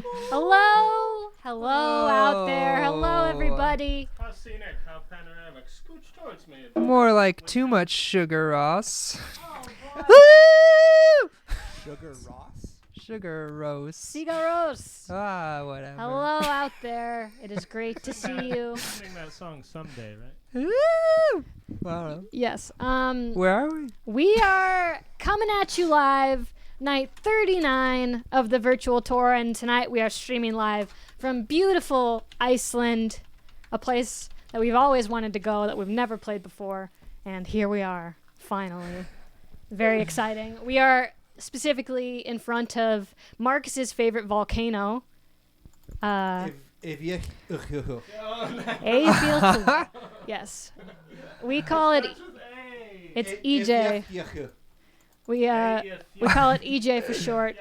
Hello. Hello out there. Hello, everybody. How scenic, how panoramic. Scooch towards me. More like too much sugar, Ross. Oh, Woo! Sugar Ross? Sugar roast. Cigaros. Ah, whatever. Hello out there. It is great to see you. Sing that song someday, right? Woo! Wow. Yes. Where are we? We are coming at you live, night 39 of the virtual tour, and tonight we are streaming live from beautiful Iceland, a place that we've always wanted to go, that we've never played before, and here we are, finally. Very exciting. We are specifically in front of Marcus's favorite volcano. Eyjafjallajökull. Eyjafjallajökull. Yes. We call it, it's EJ. Eyjafjallajökull. We call it EJ for short.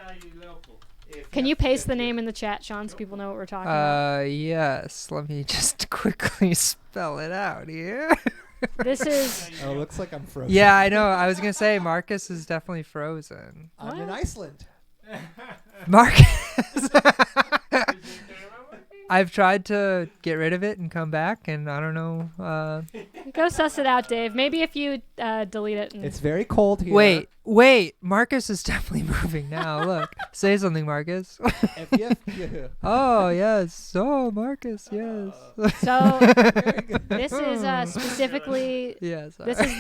Can you paste the name in the chat, Sean, so people know what we're talking about? Yes. Let me just quickly spell it out here. This is... Oh, looks like I'm frozen. Yeah, I know. I was gonna say Marcus is definitely frozen. I'm in What? Iceland. Marcus. I've tried to get rid of it and come back, and I don't know. Go suss it out, Dave. Maybe if you delete it. And It's very cold here. Wait. Marcus is definitely moving now. Look. Say something, Marcus. Eyjafjallajökull. Oh, yes. Oh, Marcus, yes. So Very good. this is specifically... Yes. This is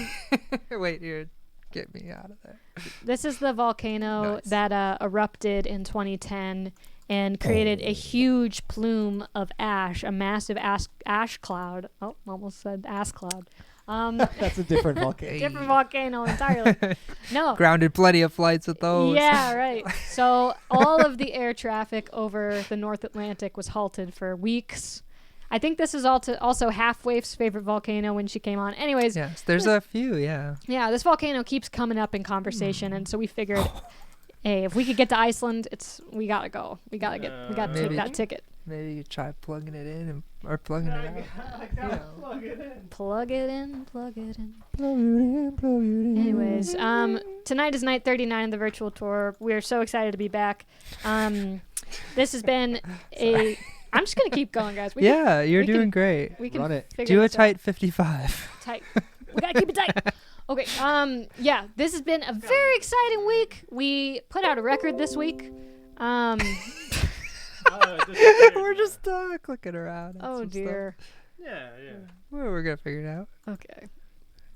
Wait, here. Get me out of there. this is the volcano Nice. that erupted in 2010 and created a huge plume of ash, a massive ash cloud. Oh, almost said ass cloud. That's a different volcano. Different volcano entirely. No. Grounded plenty of flights with those. Yeah, right. So all of the air traffic over the North Atlantic was halted for weeks. I think this is also Halfwafe's favorite volcano when she came on. Anyways, Yes, there's a few, yeah. yeah, this volcano keeps coming up in conversation, and so we figured, hey, if we could get to Iceland, we gotta go. We gotta take Maybe. that ticket. Maybe you try plugging it in or plugging it out. Plug it in. Plug it in, plug it in. Plug it in. Anyways, tonight is night 39 of the virtual tour. We are so excited to be back. This has been a... I'm just going to keep going, guys. Yeah, you're we doing can- great. We can Run it. figure Do a this out. tight 55. Tight. We got to keep it tight. Okay, yeah, this has been a very exciting week. We put out a record this week. We're just clicking around. Oh, dear. Yeah. We're going to figure it out. Okay.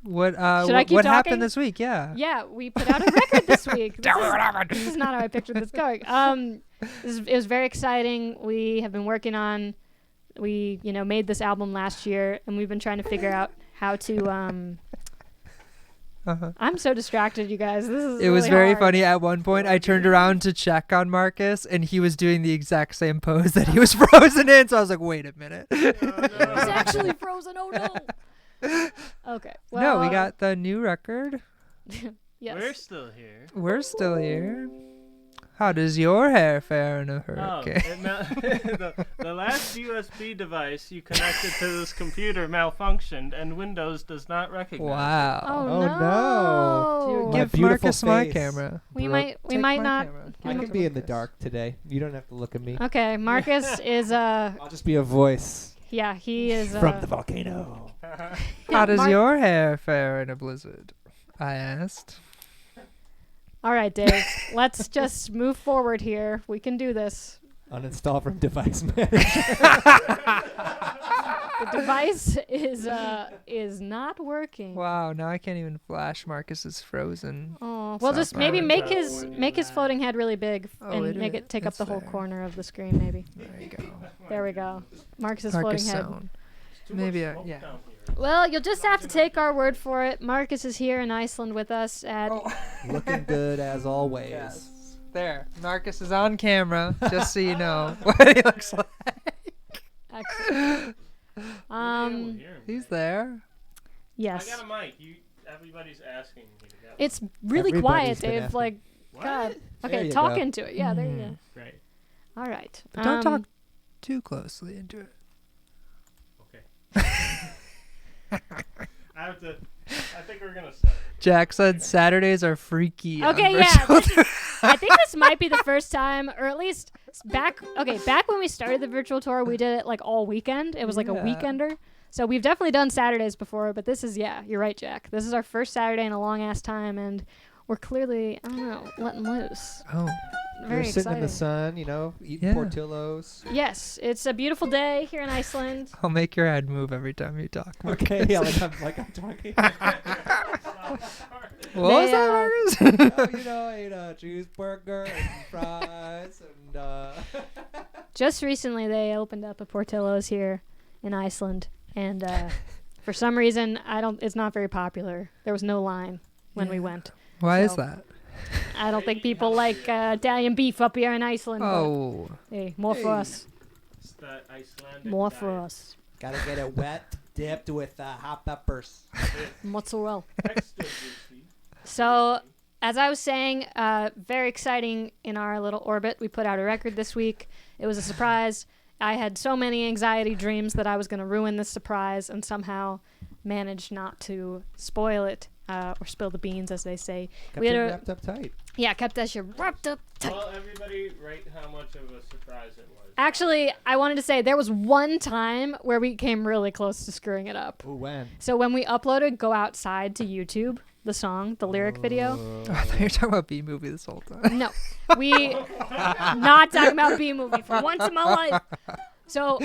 What Should I what, keep what talking? happened this week? Yeah. Yeah, we put out a record this week. This is not how I pictured this going. It was very exciting. We have been working on, we made this album last year, and we've been trying to figure out how to. Uh-huh. I'm so distracted, you guys. This is. It was really very hard. funny. At one point, I turned around to check on Marcus, and he was doing the exact same pose that he was frozen in. So I was like, wait a minute. It's actually frozen. Oh no. Okay. Well, No, we got the new record. Yes. We're still here. We're still here. How does your hair fare in a hurricane? The last USB device you connected to this computer malfunctioned, and Windows does not recognize Wow. Oh, Oh, no. no. My Give beautiful Marcus my face. camera. We Broke. might Take not. my camera. I Give can it be to in the Marcus. dark today. You don't have to look at me. Okay, Marcus is I'll just be a voice yeah, he is from the volcano. it. How does Mar- your hair fare in a blizzard? I asked. All right, Dave. Let's just move forward here. We can do this. Uninstall from device manager. The device is not working. Wow, now I can't even flash Marcus's frozen. Oh, well, just Sounds maybe bad. make his floating head really big Oh, and make is. it take up That's the whole fair. corner of the screen. Maybe. There you go. There we go. Marcus's Marcus floating head. sound. Maybe yeah. Well, you'll just have to take our word for it. Marcus is here in Iceland with us at. Looking good as always. Yes. There. Marcus is on camera, just so you know what he looks like. Excellent. He's there. Yes. I got a mic. Everybody's asking me to get It's really quiet, Everybody's been Dave. asking. Like, What? God. There Okay, you talk go. into it. Yeah, there you go. Great. All right. But don't talk too closely into it. I think we're gonna start. Jack said Saturdays are freaky. on Okay, virtual yeah. I think this might be the first time, or at least Back when we started the virtual tour, we did it like all weekend. It was like a Yeah. weekender. So we've definitely done Saturdays before, but this is, you're right, Jack. This is our first Saturday in a long ass time, and we're clearly, I don't know, letting loose. Oh, Very You're sitting in the excited. sun, eating Yeah. Portillos. Yes, it's a beautiful day here in Iceland. I'll make your head move every time you talk. Okay, yeah, like I'm talking. What was They, that, Marcus? I ate a cheeseburger and fries and. Just recently, they opened up a Portillo's here in Iceland, and for some reason, it's not very popular. There was no line when we Yeah. went. Why is So- that? I don't think people like Italian beef up here in Iceland. but, Oh, hey, more for us. It's the Icelandic More diet. for us. Gotta get it wet, dipped with hot peppers. Mozzarella. Extra juicy. So, as I was saying, very exciting in our little orbit. We put out a record this week. It was a surprise. I had so many anxiety dreams that I was going to ruin this surprise and somehow managed not to spoil it or spill the beans, as they say. Kept We had it a- wrapped up tight. Yeah, kept that shit wrapped up tight. Well, everybody rate how much of a surprise it was. Actually, I wanted to say there was one time where we came really close to screwing it up. Ooh, when? So when we uploaded Go Outside to YouTube, the song, the lyric video, I thought you were talking about B-movie this whole time. no, we not talking about B-movie for once in my life. So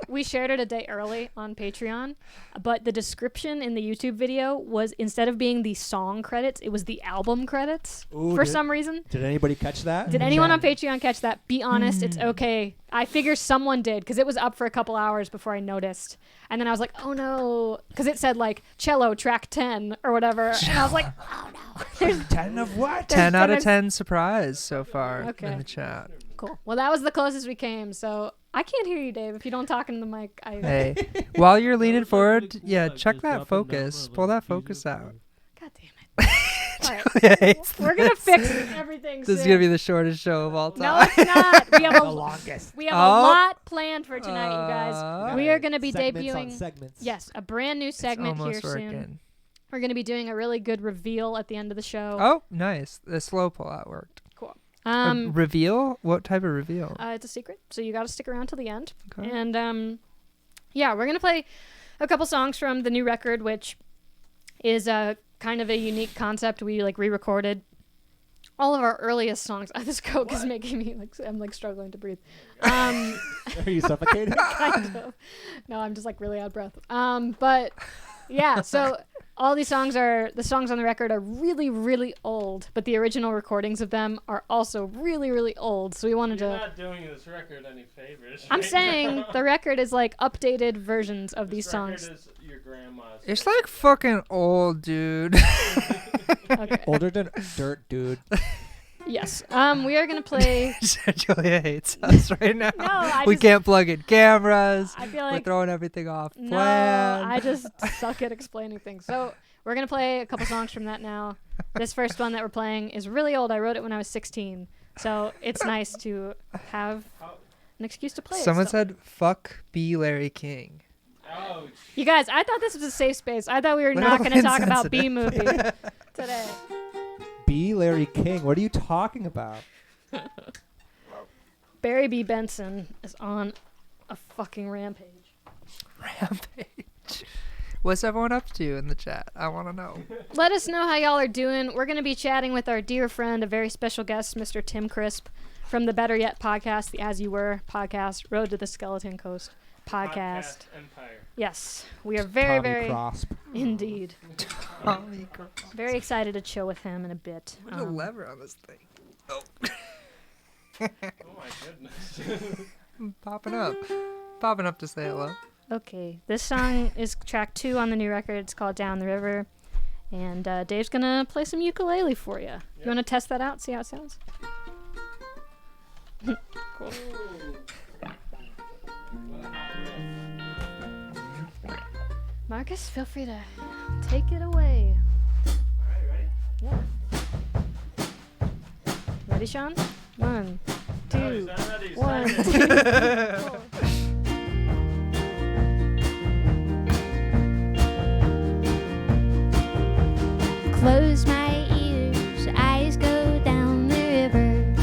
we shared it a day early on Patreon, but the description in the YouTube video was, instead of being the song credits, it was the album credits Ooh, for did- some reason. Did anybody catch that? Did anyone on Patreon catch that? Be honest, it's okay. I figure someone did, because it was up for a couple hours before I noticed. And then I was like, oh no, because it said like cello track 10 or whatever. And I was like, oh no. There's 10 of what? 10 out of gonna- 10 surprise so far Okay. in the chat. cool. Well, that was the closest we came. So I can't hear you, Dave. If you don't talk into the mic, Hey, while you're leaning That was really forward, cool, yeah, like, check just that dropping down focus. for, Pull like, that focus Jesus out. Christ. God damn it. All right. Yeah, hates We're going to this. fix everything This is soon. gonna be the shortest show of all No, time. it's not. We have The a longest. we have a Oh. lot planned for tonight, you guys. We are going to be Segments on debuting segments. yes, a brand new It's segment here almost soon. working. We're going to be doing a really good reveal at the end of the show. Oh, nice. The slow pull out worked. Cool. A reveal? What type of reveal? It's a secret, so you got to stick around till the end. Okay. And yeah, we're gonna play a couple songs from the new record, which is a kind of a unique concept. We like re-recorded all of our earliest songs. This Coke is making me I'm like struggling to breathe. Are you suffocating? Kind of. No, I'm just like really out of breath. But yeah, so all these songs on the record are really, really old, but the original recordings of them are also really, really old. So we wanted You're to. not doing this record any favors. I'm right saying now. the record is like updated versions of these This songs. record is your grandma's. It's like fucking old, dude. Okay. Older than dirt, dude. Yes. We are gonna play. Julia hates us right now. No, I we just- can't plug in cameras. I feel We're like throwing everything off no. plan. I just suck at explaining things. So we're gonna play a couple songs from that now. This first one that we're playing is really old. I wrote it when I was 16, so it's nice to have an excuse to play Someone it. still. said, "Fuck B. Larry King." Oh, You guys, I thought this was a safe space. I thought we were We're not not gonna talk about insensitive. B movie today. B. Larry King. What are you talking about? Barry B. Benson is on a fucking rampage. Rampage. What's everyone up to in the chat? I want to know. Let us know how y'all are doing. We're going to be chatting with our dear friend, a very special guest, Mr. Tim Crisp, from the Better Yet podcast, the As You Were podcast, Road to the Skeleton Coast podcast. Empire. Yes, we are very, Tommy very, Crosp. indeed, Holy crap. very excited to chill with him in a bit. What's the lever on this thing? Oh my goodness. Popping up. Popping up to say hello. Okay, this song is track 2 on the new record. It's called Down the River. And Dave's going to play some ukulele for you. You want to test that out, see how it sounds? Cool. Marcus, feel free to take it away. Alright, ready? Yeah. Ready, Sean? 1, No, he's 2, not ready. He's 1, not 2, ready. 4. Close my ears, eyes go down the river.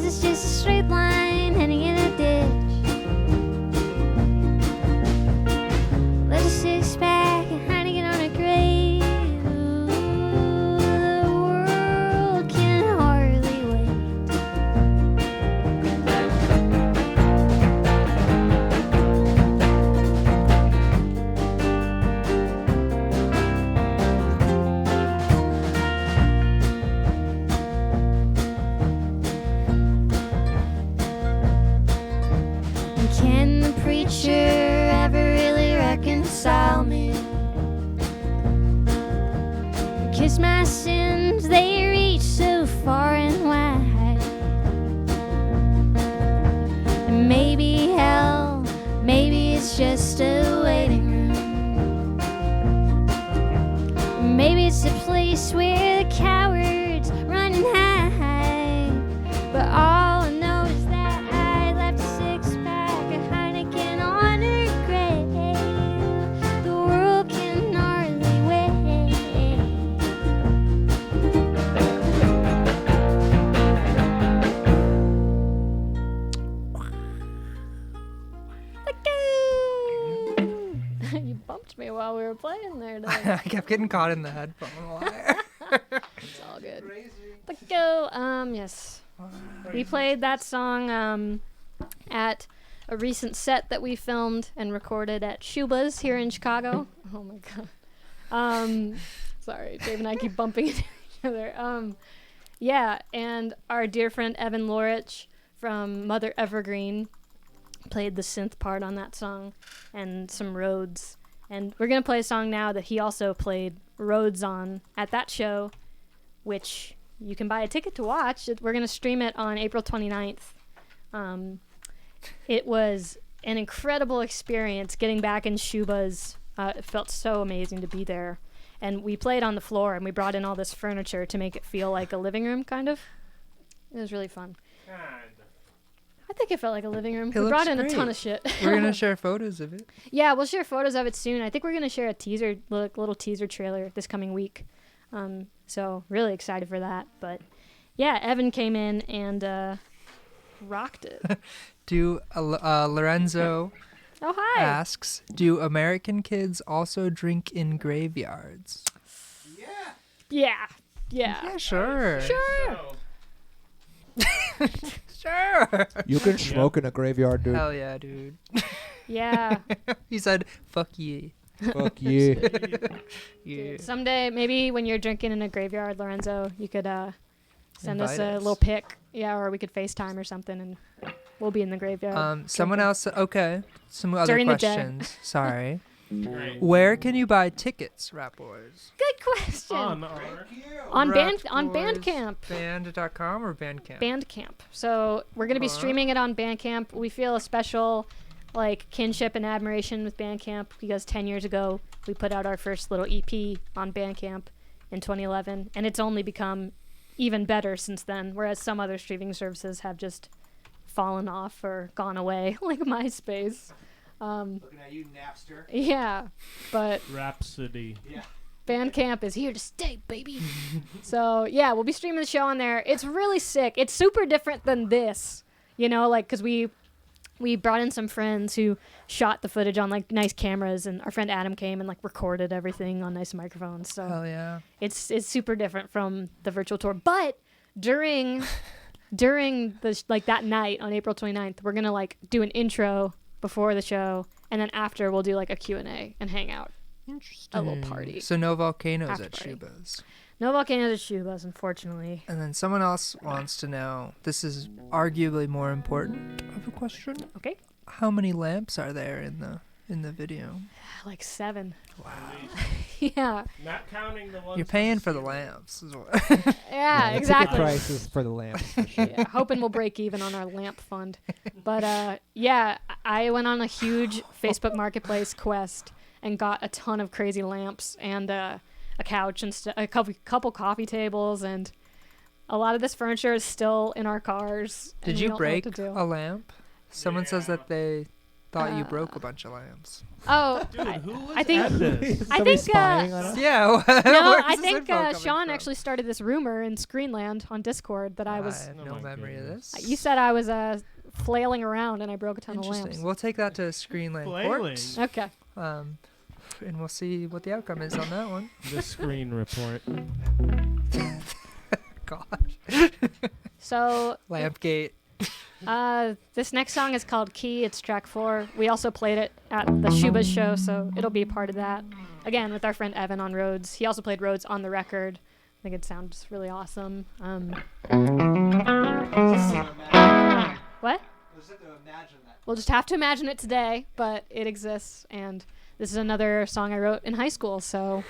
it's just a straight line heading in a ditch. Let a six-pack and Heineken on a grave. The world can hardly wait. And can the preacher ever really reconcile me? Kiss my sins, they reach so far and wide. And maybe hell, maybe it's just a waiting room. Maybe it's a place where the cowards run and hide. But all I know is that I left a six-pack of Heineken on her grave. The world can hardly wait. Let go. You bumped me while we were playing there. Today. I kept getting caught in the headphone wire. It's all good. Let go. Yes. We played that song at a recent set that we filmed and recorded at Shuba's here in Chicago. Oh my god. Sorry, Dave and I keep bumping into each other. Yeah, and our dear friend Evan Lorich from Mother Evergreen played the synth part on that song and some Rhodes. And we're gonna play a song now that he also played Rhodes on at that show, which you can buy a ticket to watch. We're going to stream it on April 29th. It was an incredible experience getting back in Shuba's. It felt so amazing to be there. And we played on the floor, and we brought in all this furniture to make it feel like a living room, kind of. It was really fun. I think it felt like a living room. We brought in a ton of shit. We're going to share photos of it. Yeah, we'll share photos of it soon. I think we're going to share a teaser, little teaser trailer this coming week. So really excited for that. But yeah, Evan came in and rocked it. Lorenzo Oh, hi. asks, do American kids also drink in graveyards? Yeah. Yeah, sure. Sure. Sure. You can smoke in a graveyard, dude. Hell yeah, dude. Yeah. He said, fuck yeah. Fuck yeah. Yeah. Someday, maybe when you're drinking in a graveyard, Lorenzo, you could send us Invite a us. little pic. Yeah, or we could FaceTime or something, and we'll be in the graveyard. Someone else, okay. Some other During the day. questions. Sorry. Great. Where can you buy tickets, Ratboys? Good question. On On Ratboys Bandcamp. Band.com or Bandcamp? Bandcamp. So we're going to be Alright. streaming it on Bandcamp. We feel a special kinship and admiration with Bandcamp because 10 years ago we put out our first little EP on Bandcamp in 2011, and it's only become even better since then, whereas some other streaming services have just fallen off or gone away, like MySpace. Looking at you, Napster. Yeah, but Rhapsody. Bandcamp is here to stay, baby. So, yeah, we'll be streaming the show on there. It's really sick. It's super different than this, because we brought in some friends who shot the footage on, nice cameras, and our friend Adam came and, recorded everything on nice microphones. So Hell yeah. it's super different from the virtual tour. But during the, that night on April 29th, we're going to, do an intro before the show, and then after we'll do, a Q&A and hang out. Interesting. A little party. So no volcanoes After at party. Shuba's. No volcanoes at Shuba's, unfortunately. And then someone else wants to know, this is arguably more important of a question. Okay. How many lamps are there in the video? 7. Wow. Yeah. Not counting the ones. You're paying for the lamps. Is what Yeah, The exactly. ticket prices for the lamps. For sure. Yeah, hoping we'll break even on our lamp fund. But yeah, I went on a huge Facebook Marketplace quest and got a ton of crazy lamps and a couch and a couple coffee tables, and a lot of this furniture is still in our cars. and Did we you don't know what break to do. a lamp? Someone says that they thought you broke a bunch of lamps. Oh, Dude, who was I think- at this? I Somebody think, spying on us? Yeah. no, where's I this think info coming Sean from? actually started this rumor in Screenland on Discord that I was. I have Oh no my memory goodness. of this. You said I was flailing around and I broke a ton of Interesting. lamps. We'll take that to Screenland Flailing. Court. Okay. And we'll see what the outcome is on that one. The screen report. Gosh. So Lampgate. this next song is called Key. It's track 4. We also played it at the Shuba's show, so it'll be a part of that. Again, with our friend Evan on Rhodes. He also played Rhodes on the record. I think it sounds really awesome. What? We'll just have to imagine it today, but it exists, and this is another song I wrote in high school, so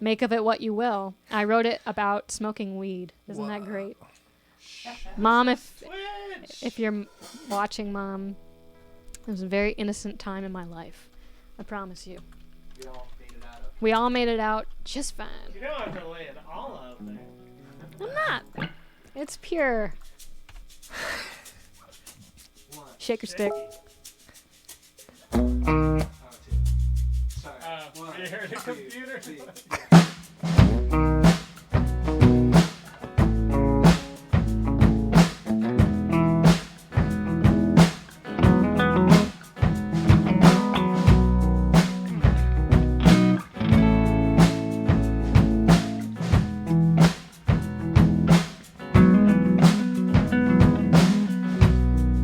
make of it what you will. I wrote it about smoking weed. Isn't that great? Mom, if you're watching, Mom, it was a very innocent time in my life. I promise you. We all made it out just fine. You don't have to lay it all out there. I'm not. It's pure. Shake your stick. You heard the computer?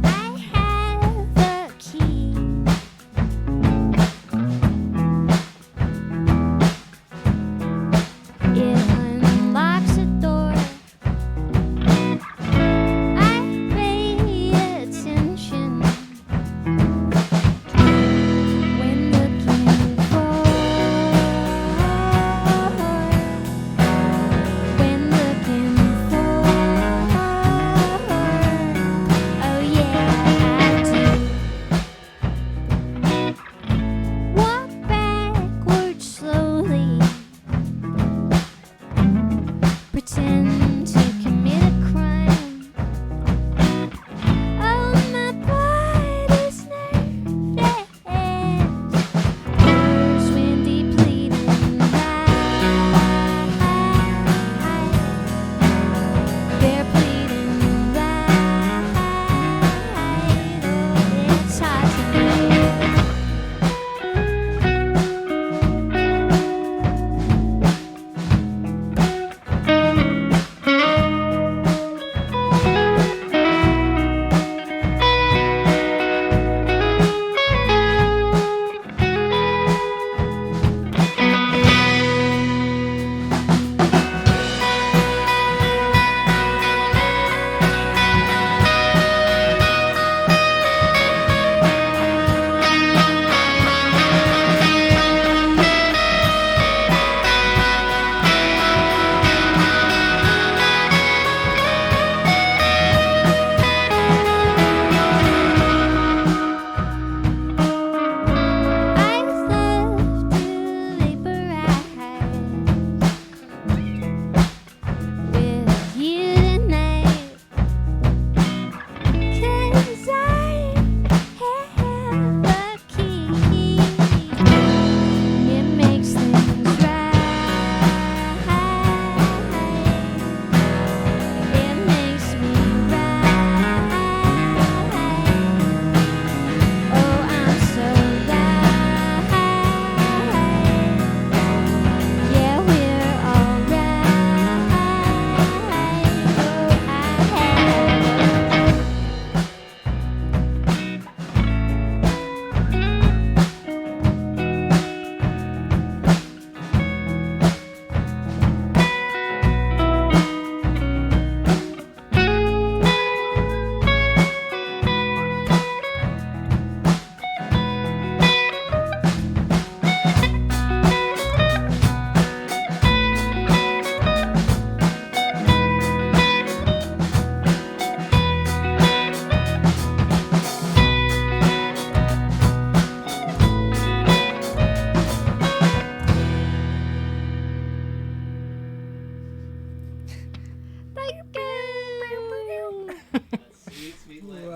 I have the key.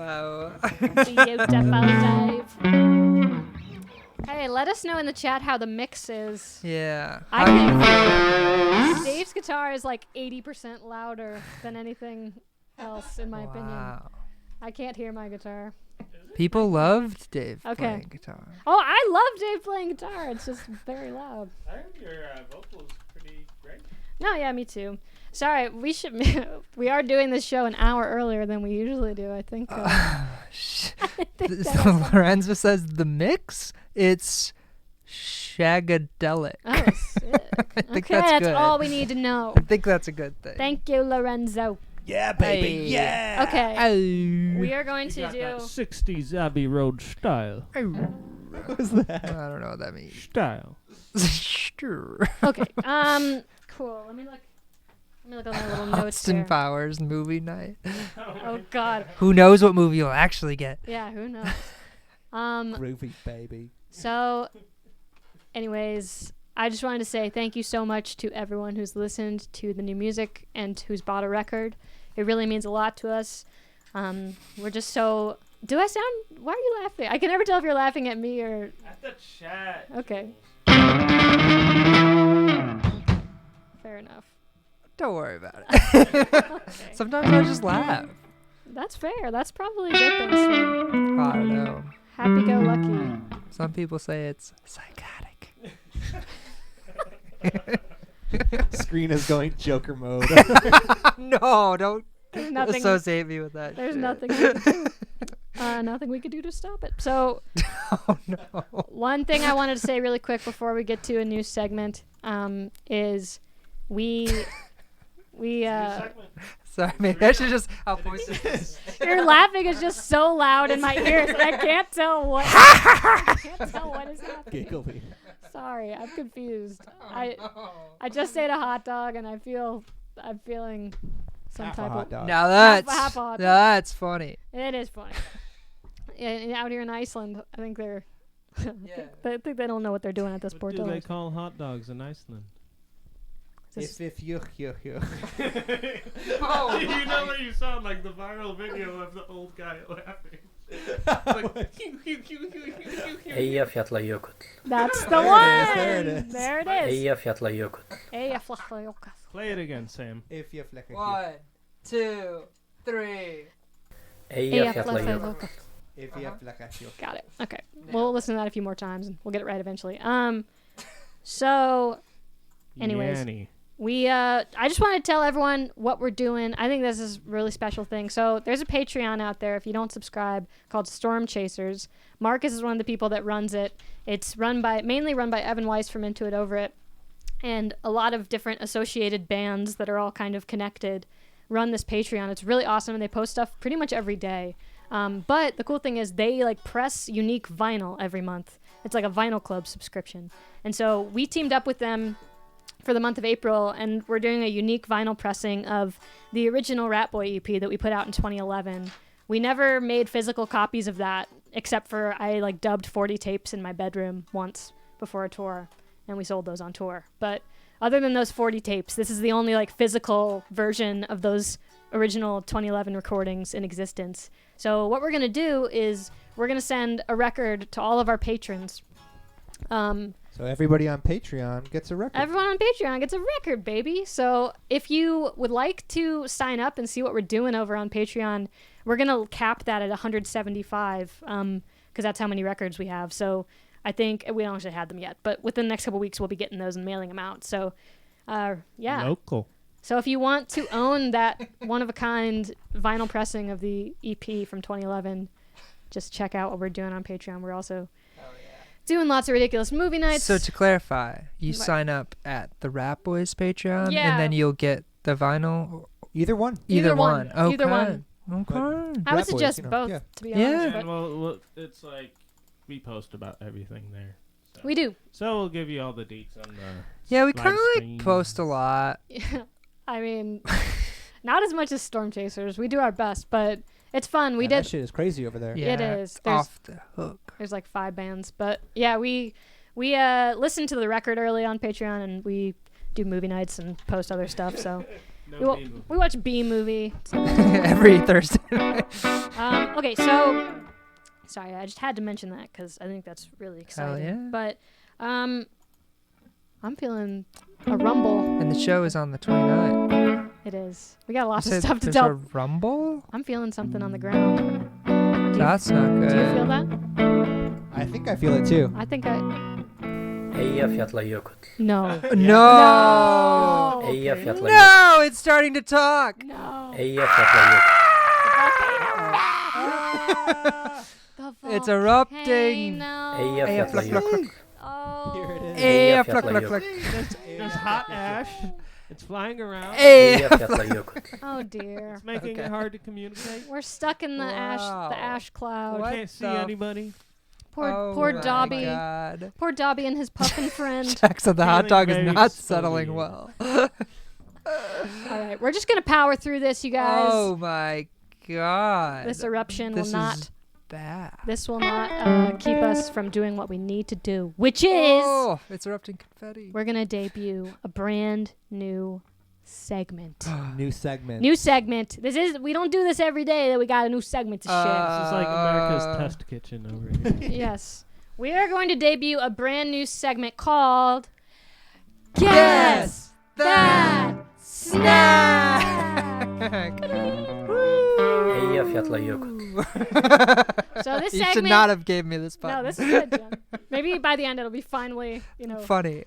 Wow. Beautiful Dave. Hey, let us know in the chat how the mix is. Yeah. I think Dave's guitar is like 80% louder than anything else, in my opinion. Wow. I can't hear my guitar. People loved Dave Okay. playing guitar. Oh, I love Dave playing guitar. It's just very loud. I heard your vocals pretty great. No, yeah, me too. Sorry, we are doing this show an hour earlier than we usually do. I think. So Lorenzo says the mix. It's shagadelic. Oh, sick. I think Okay, that's good. all we need to know. I think that's a good thing. Thank you, Lorenzo. Yeah, baby. Hey. Yeah. Okay, Oh. we are going to Got that do. 60s Abbey Road style. What was that? I don't know what that means. Style. Sure. Okay. Cool. Let me look on my little notes Austin here. Powers movie night. Oh God. Who knows what movie you'll actually get? Yeah. Who knows? Groovy, baby. So, anyways, I just wanted to say thank you so much to everyone who's listened to the new music and who's bought a record. It really means a lot to us. We're just so. Do I sound? Why are you laughing? I can never tell if you're laughing at me or. At the chat. Okay. Fair enough. Don't worry about it. Okay. Sometimes I just laugh. That's fair. That's probably a good thing. Sven. I don't know. Happy go lucky. Some people say it's psychotic. Screen is going Joker mode. No, don't There's nothing. associate me with that. There's shit. nothing. We could do. Nothing we could do to stop it. So. Oh no. One thing I wanted to say really quick before we get to a new segment is we Sorry, maybe I should just. I'll voice it. your laughing is just so loud in my ears and I can't tell what is happening. Giggly. Sorry, I'm confused. I just ate a hot dog and I'm feeling some Half a type hot of dog. Now that's half a hot dog. that's funny. It is funny. And out here in Iceland, I think they're I think they don't know what they're doing at this What do they Portillo's. call hot dogs in Iceland? If you. You know where you sound like the viral video of the old guy laughing. Eyjafjallajökull. That's the one. There it is. There it is. Eyjafjallajökull. Eyjafjallajökull. Play it again, Sam. If you flick 1, 2, 3. Eyjafjallajökull. If you flick at you. Got it. Okay. We'll listen to that a few more times and we'll get it right eventually. So anyways, Yanny. I just want to tell everyone what we're doing. I think this is a really special thing. So there's a Patreon out there if you don't subscribe called Storm Chasers. Marcus is one of the people that runs it. It's mainly run by Evan Weiss from Into It Over It, and a lot of different associated bands that are all kind of connected run this Patreon. It's really awesome and they post stuff pretty much every day. But the cool thing is they like press unique vinyl every month. It's like a vinyl club subscription. And so we teamed up with them for the month of April, and we're doing a unique vinyl pressing of the original Ratboy EP that we put out in 2011. We never made physical copies of that, except for I like dubbed 40 tapes in my bedroom once before a tour, and we sold those on tour. But other than those 40 tapes, this is the only like physical version of those original 2011 recordings in existence. So what we're going to do is we're going to send a record to all of our patrons. So everybody on Patreon gets a record. Everyone on Patreon gets a record, baby. So if you would like to sign up and see what we're doing over on Patreon, we're going to cap that at 175 because that's how many records we have. So I think we don't actually have them yet, but within the next couple weeks, we'll be getting those and mailing them out. So, yeah. Local. So if you want to own that one-of-a-kind vinyl pressing of the EP from 2011, just check out what we're doing on Patreon. We're also doing lots of ridiculous movie nights. So to clarify, you What? sign up at the Ratboys Patreon, Yeah. and then you'll get the vinyl. Either one. Either one. one. Okay. Either one. Okay. I would Ratboys, suggest you know, both, yeah. to be Yeah. honest. And But well, it's like we post about everything there. So. we do. So we'll give you all the deets on the. Yeah, we live kind of stream. like post a lot. I mean, not as much as Storm Chasers. We do our best, but it's fun. We Yeah, did. That shit is crazy over there. Yeah, It is. it's There's- off the hook. There's like 5 bands, but yeah, we listened to the record early on Patreon, and we do movie nights and post other stuff. So No B movie. We watch B movie. Every Thursday night. Okay, so sorry, I just had to mention that because I think that's really exciting. yeah. But I'm feeling a rumble. And the show is on the 29th. It is. We got lots You of said stuff to there's tell. a rumble? I'm feeling something on the ground. That's not good. Do you feel that? I think I feel it too. I think I. Eyjafjallajökull. No. No! Eyjafjallajökull. No! It's starting to talk! No. Eyjafjallajökull. The It's erupting. volcano. Eyjafjallajökull. Oh. Here it is. Yeah, pluck, pluck, pluck. There's hot ash. It's flying around. Eyjafjallajökull. Oh dear. It's making it hard to communicate. We're stuck in the Wow. ash cloud. What Can't see the anybody. Poor my Dobby. God. Poor Dobby and his puffin friend. Jack said the hot Feeling dog is very not slowly. settling well. All right, we're just gonna power through this, you guys. Oh my God. This eruption This will not. is bad. This will not keep us from doing what we need to do, which is Oh, it's erupting confetti. we're gonna debut a brand new segment. New segment. New segment. We don't do this every day that we got a new segment to share. This is like America's Test Kitchen over here. Yes. We are going to debut a brand new segment called Guess That Snack! Eyjafjallajökull. So this You segment should not have gave me this button. No, this is good, Jen. Maybe by the end it'll be finally, funny.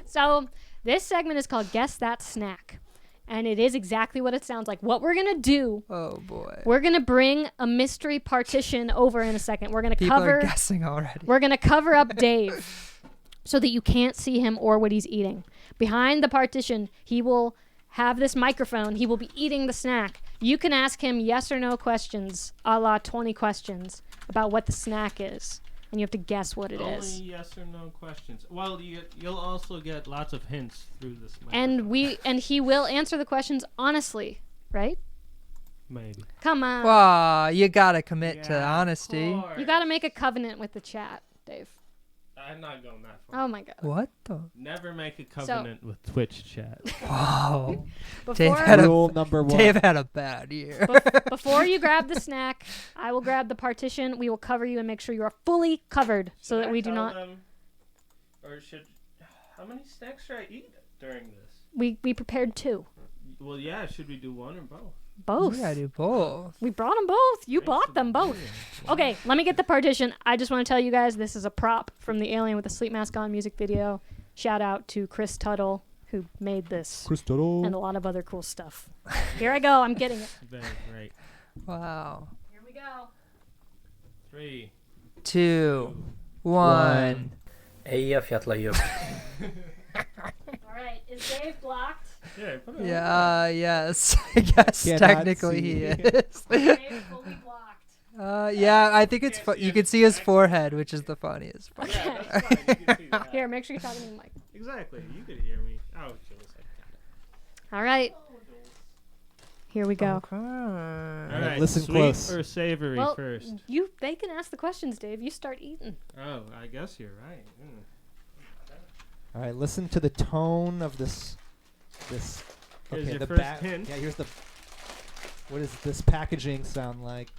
So this segment is called Guess That Snack. And it is exactly what it sounds like. What we're going to do, Oh boy. we're going to bring a mystery partition over in a second. We're going to People cover are guessing already. We're going to cover up Dave so that you can't see him or what he's eating. Behind the partition, he will have this microphone. He will be eating the snack. You can ask him yes or no questions, a la 20 questions, about what the snack is. And you have to guess what it Only is. yes or no questions. Well, you'll also get lots of hints through this. And he will answer the questions honestly, right? Maybe. Come on. Wow, you gotta commit to Yeah, honesty. of course. You got to make a covenant with the chat, Dave. I'm not going that far. Oh my god. What the? Never make a covenant with Twitch chat. Wow. Before Dave had Rule number one. Dave had a bad year. Before you grab the snack, I will grab the partition. We will cover you and make sure you are fully covered so that we do not. How many snacks should I eat during this? We prepared two. Well, yeah. Should we do one or both? Both. You gotta do both. We brought them both. You bought them both. Okay, let me get the partition. I just want to tell you guys this is a prop from the Alien with a Sleep Mask On music video. Shout out to Chris Tuttle who made this Crystal. and a lot of other cool stuff. Here I go. I'm getting it. Very great. Here Wow. we go. 3. 2, 1. Eyjafjallajökull. All right. Is Dave blocked? Yeah. Put it on. Yeah, yes. I guess Cannot technically see. he is. Dave fully blocked. Yeah, I think it's you can see his forehead, which is the funniest part. Yeah, that's fine. You can see that. Here, make sure you talk to me, Mike. Exactly. You could hear me. Oh, Jules. All right. Here we go. Okay. All right. Listen sweet close. or savory Well, first? they can ask the questions, Dave. You start eating. Oh, I guess you're right. All right, listen to the tone of this. Here's your the first back. hint. Yeah, here's the. What does this packaging sound like?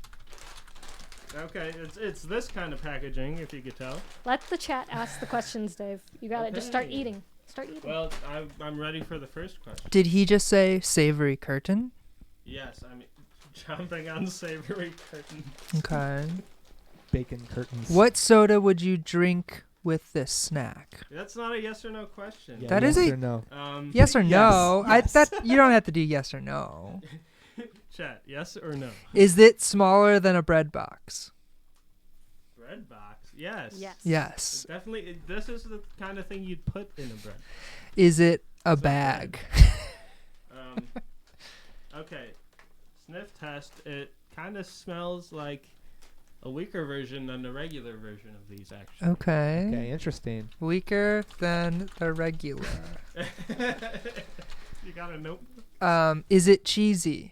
Okay, it's this kind of packaging, if you could tell. Let the chat ask the questions, Dave. You got it. Just start Okay. eating. Start eating. Well, I'm ready for the first question. Did he just say savory curtain? Yes, I'm jumping on savory curtain. Okay. Bacon curtains. What soda would you drink with this snack? That's not a yes or no question. Yeah, That yes is a- or no. Yes or Yes, no? yes. That you don't have to do yes or no. Chat, yes or no? Is it smaller than a bread box? Bread box, yes. Yes. Yes. Definitely, this is the kind of thing you'd put in a bread. Is it a It's not bag? Okay, sniff test. It kind of smells like a weaker version than the regular version of these, actually. Okay. Okay, interesting. Weaker than the regular. You got a nope? Is it cheesy?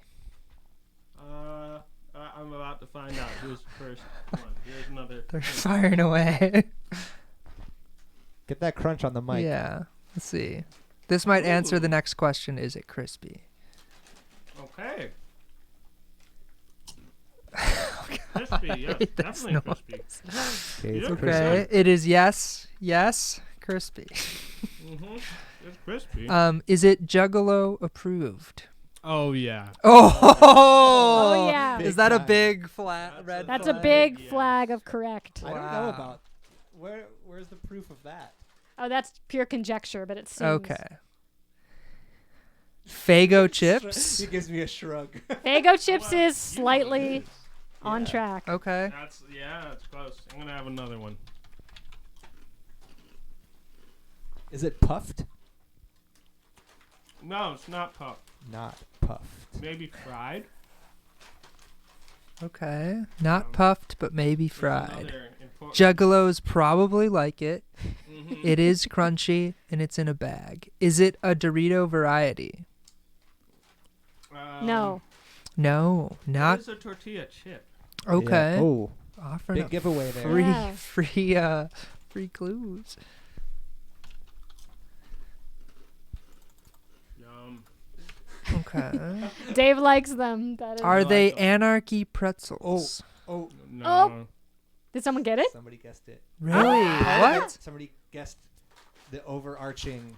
I'm about to find out. Who's first one? Here's another. They're hint. firing away. Get that crunch on the mic. Yeah. Let's see. This might answer the Ooh. next question. Is it crispy? Okay. Crispy, yes, hate this definitely crispy. Okay, it's Yeah. crispy. Okay. It is yes. Yes. Crispy. Mm-hmm. It's crispy. Is it Juggalo approved? Oh yeah. Oh. yeah. Is Big that a time. big That's red That's a flag? big Yes. flag of correct. I don't Wow. know about. Where's the proof of that? Oh, that's pure conjecture, but it seems. Okay. Fago chips. He gives me a shrug. Fago chips Well, is slightly it is. on Yeah. track. Okay. That's close. I'm gonna have another one. Is it puffed? No, it's not puffed. Not puffed. Maybe fried. Okay. Not puffed, but maybe There's fried. another important- Juggalos probably like it. Mhm. It is crunchy and it's in a bag. Is it a Dorito variety? No. No, not It is a tortilla chip. okay. Yeah. Oh, Offering big up giveaway there. free, Yeah. free clues. Yum. Okay. Dave likes them. That is. Are like they them. anarchy pretzels? Oh, No. Oh. Did someone get it? somebody guessed it. Really? What? Somebody guessed the overarching.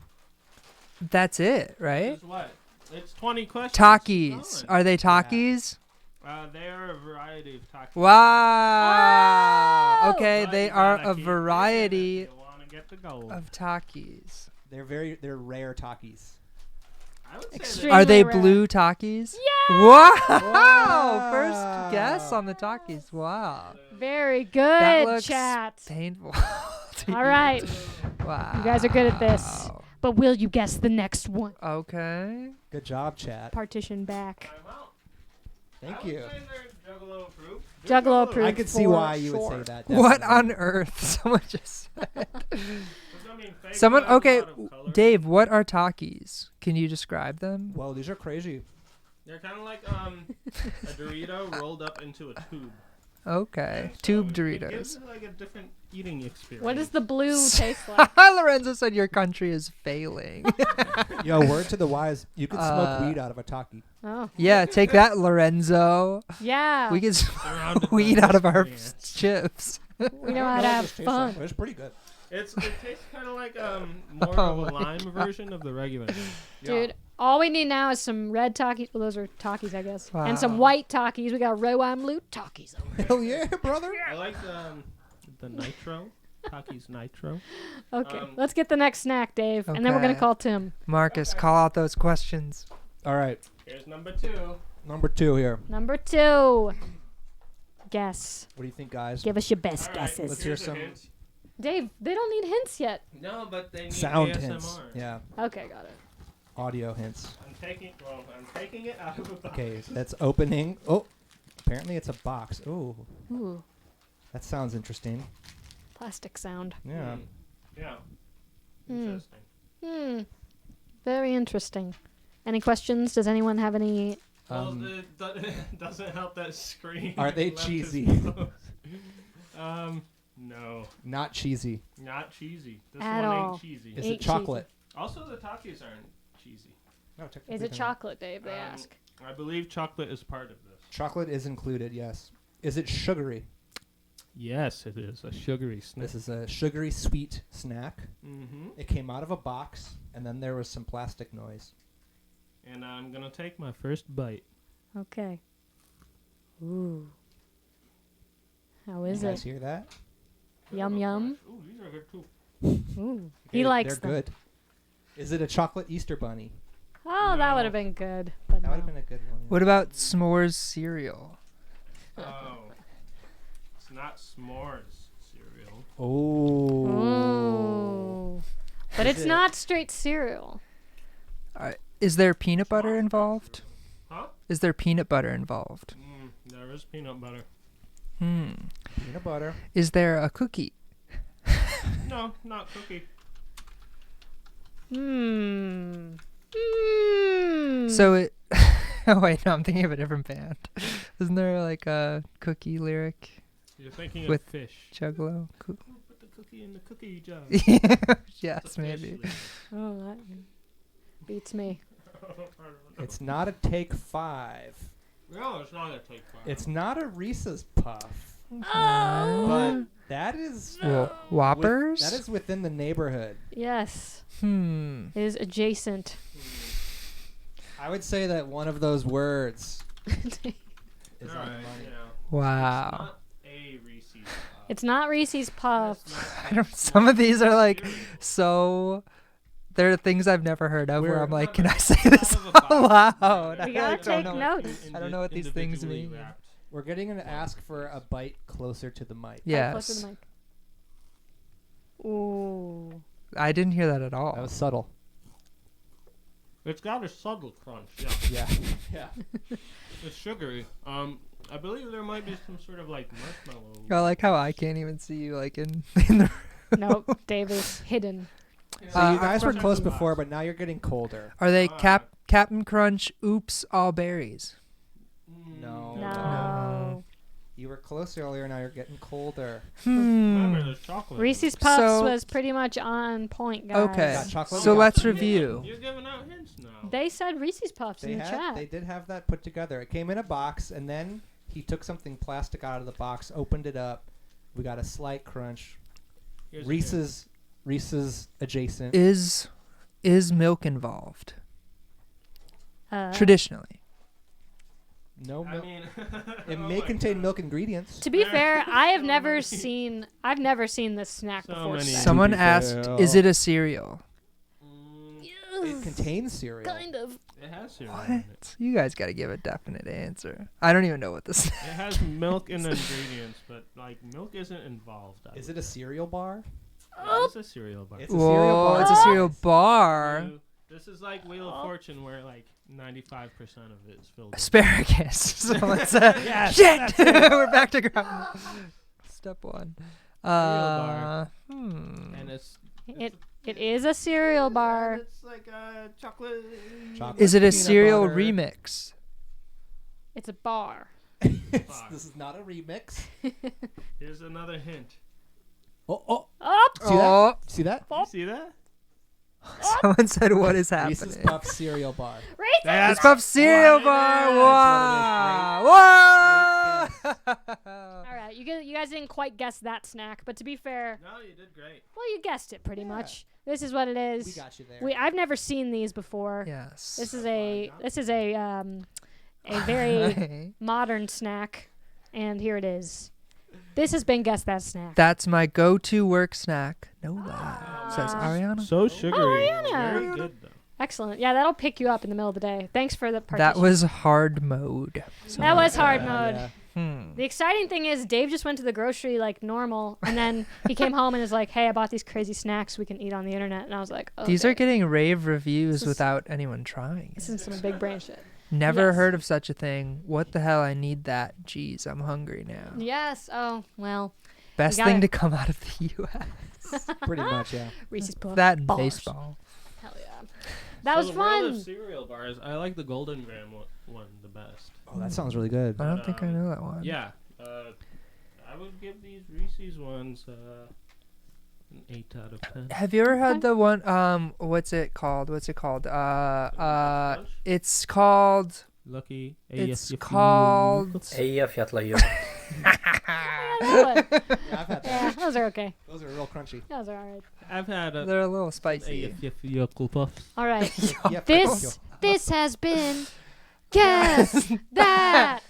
That's it, right? It's what? It's 20 questions. Takis. Keep Are they Takis? going. They are a variety of Takis. Wow. Oh! Okay, But they you are gotta a keep digging variety if you wanna get the gold. of Takis. They're rare Takis. I would say Extreme. Are they rare. blue Takis? Yeah. Wow! First guess on the Takis. Wow. Very That good, looks chat. painful. to All eat. right. Wow. You guys are good at this. But will you guess the next one? Okay. Good job, Chad. Partition back. I'm out. Thank I you. would say they're Juggalo approved. Juggalo approved. I could see for why you would sure. say that. What definitely. on earth? Someone just said. I mean, fake Someone. has a Okay, lot of color. Dave. What are Takis? Can you describe them? Well, these are crazy. They're kind of like a Dorito rolled up into a tube. Okay. And so Tube It Doritos. gives it like a different eating experience. What does the blue taste like? Lorenzo said your country is failing. Yo, word to the wise. You can smoke weed out of a Taki. Oh, Yeah, take that, Lorenzo. yeah. We can Surrounded smoke by weed out of our experience. chips. We know how to have fun. It's pretty good. It tastes kind of like more Oh of a my lime version of the regular. Dude, all we need now is some red Takis. Well, those are Takis, I guess. And some Wow. white Takis. We got red, white, and blue Takis over Hell yeah, brother. I like the nitro. Takis nitro. Okay, Um, let's get the next snack, Dave. And then we're going to Okay. call Tim. Marcus, call out those questions. All right, Here's number 2. number 2 here. Number 2. Guess. What do you think, guys? Give us your best All right, guesses. Let's hear here's a some hint. Dave, they don't need hints yet. No, but they need sound ASMR. hints. Yeah, Okay, got it. audio hints. I'm taking it out of the box. Okay, that's opening. Oh, apparently it's a box. Oh, Ooh, that sounds interesting. plastic sound. Yeah. Yeah. Hmm. Interesting. Very interesting. Any questions? Does anyone have any? Well, it doesn't help that screen. Are they left is cheesy? closed. No, Not cheesy. not cheesy. This At one all. ain't cheesy. Is Ain't it chocolate? Also, the Takis aren't cheesy. No, Is technically it they're not. chocolate, Dave? They Um, ask. I believe chocolate is part of this. Chocolate is included. Yes. Is it sugary? Yes, it is a sugary snack. This is a sugary sweet snack. Mm-hmm. It came out of a box, and then there was some plastic noise. And I'm gonna take my first bite. Okay. Ooh. How is you guys it? hear that? Yum yum. Ooh, these are good too. Ooh. Okay, He likes They're them. good. Is it a chocolate Easter bunny? Oh, that No. would have been good. But That would no. have been a good one. yeah. What about s'mores cereal? Oh, it's not s'mores cereal. Oh. Ooh. But Is it's it- not straight cereal. Is there peanut butter involved? Huh? Is there peanut butter involved? There is peanut butter. Peanut butter. Is there a cookie? No, not cookie. Hmm. So it. Oh wait, no, I'm thinking of a different band. Isn't there like a cookie lyric? You're thinking With of fish. Juggalo. Put the cookie in the cookie jar. Yes, The fish maybe. lyric. Oh, that. Beats me. It's not a Take 5. No, it's not a Take 5. It's not a Reese's Puff. Oh. But that is Whoppers? that is within the neighborhood. Yes. Hmm. It is adjacent. I would say that one of those words is on Alright, the money. Wow. It's not a Reese's Puff. It's not Reese's Puffs. Some of these are like so. They're things I've never heard of. Where We're- I'm like, can I say this out loud? We I gotta don't take know. notes. I don't know what these things Individually mean. wrapped. We're getting an ask for a bite closer to the mic. Close to Yes, the mic. Ooh. I didn't hear that at all. That was subtle. It's got a subtle crunch. Yeah, Yeah. it's sugary. I believe there might be some sort of like marshmallow. I like how I can't even see you like in the. Nope. Dave is hidden. So you guys were Crunch close in the before, box. but now you're getting colder. Are they Captain Crunch? Oops, all berries. No. No. You were close earlier, now you're getting colder. Remember, Hmm. there's chocolate. Reese's Puffs So- was pretty much on point, guys. Okay. Got chocolate, So we got let's peanut. review. You're giving out hints now. They said Reese's Puffs They in the chat. did have that put together. It came in a box, and then he took something plastic out of the box, opened it up. We got a slight crunch. Here's a hint. Reese's adjacent. Is milk involved? Uh, Traditionally. No I milk. mean, It oh may my contain God. milk ingredients. To be There fair, are I have so never many. seen this snack So before. many. today. Someone be asked, fair. "Is it a cereal?" It contains cereal. Kind of. It has cereal in it. What? You guys got to give a definite answer. I don't even know what this. It has milk in the ingredients, but like milk isn't involved. Is it a cereal bar? It's a cereal bar. It's a cereal Whoa, bar. it's a cereal bar. This is like Wheel of Fortune, where like 95% of it is filled. with- Asparagus. Someone said, Yes, "Shit, we're back to ground." Step one. bar. Hmm. And it's It is a cereal bar. It's like a chocolate. Chocolate. Is it a peanut cereal butter. remix? It's a bar. This is not a remix. Here's another hint. Oh, Up. see that? Oh, See that? You see that? someone said, "What is Reese's happening?" Puff cereal bar. Reese's. Reese's Puff cereal what it bar. is. Wow! Whoa! All right, you guys didn't quite guess that snack, but to be fair, No, you did great. well, you guessed it pretty Yeah. much. This is what it is. We got you there. I've never seen these before. Yes. This is a very modern snack, and here it is. This has been Guess That Snack. That's my go-to work snack. No lie, says Ariana. So sugary. Ariana. Very good though. Excellent. Yeah, that'll pick you up in the middle of the day. Thanks for the That partition. was hard mode. That was hard mode. Yeah. Hmm. The exciting thing is Dave just went to the grocery like normal, and then he came home and is like, "Hey, I bought these crazy snacks we can eat on the internet." And I was like, "Oh, These are getting rave reviews This is- without anyone trying. this is some big brain shit." Never Yes. heard of such a thing. What the hell? I need that. Jeez, I'm hungry now. Yes. Oh well. Best gotta- thing to come out of the U.S. Pretty much, yeah. Reese's Puffs. that and bars. baseball. Hell yeah. That So was the world of fun. cereal bars. I like the Golden Graham one the best. Oh, that sounds really good. I don't think I Um, know that one. Yeah. I would give these Reese's ones an 8 out of 10. Have you ever had Okay. the one? What's it called? Crunch? It's called. Lucky. It's called. Eyjafjallajökull. Yeah, that one. Yeah, I've had Yeah, that. those are okay. Those are real crunchy. Those are alright. I've had a They're a little spicy. Eyjafjallajökull puffs. All right. Yeah, This has been Guess That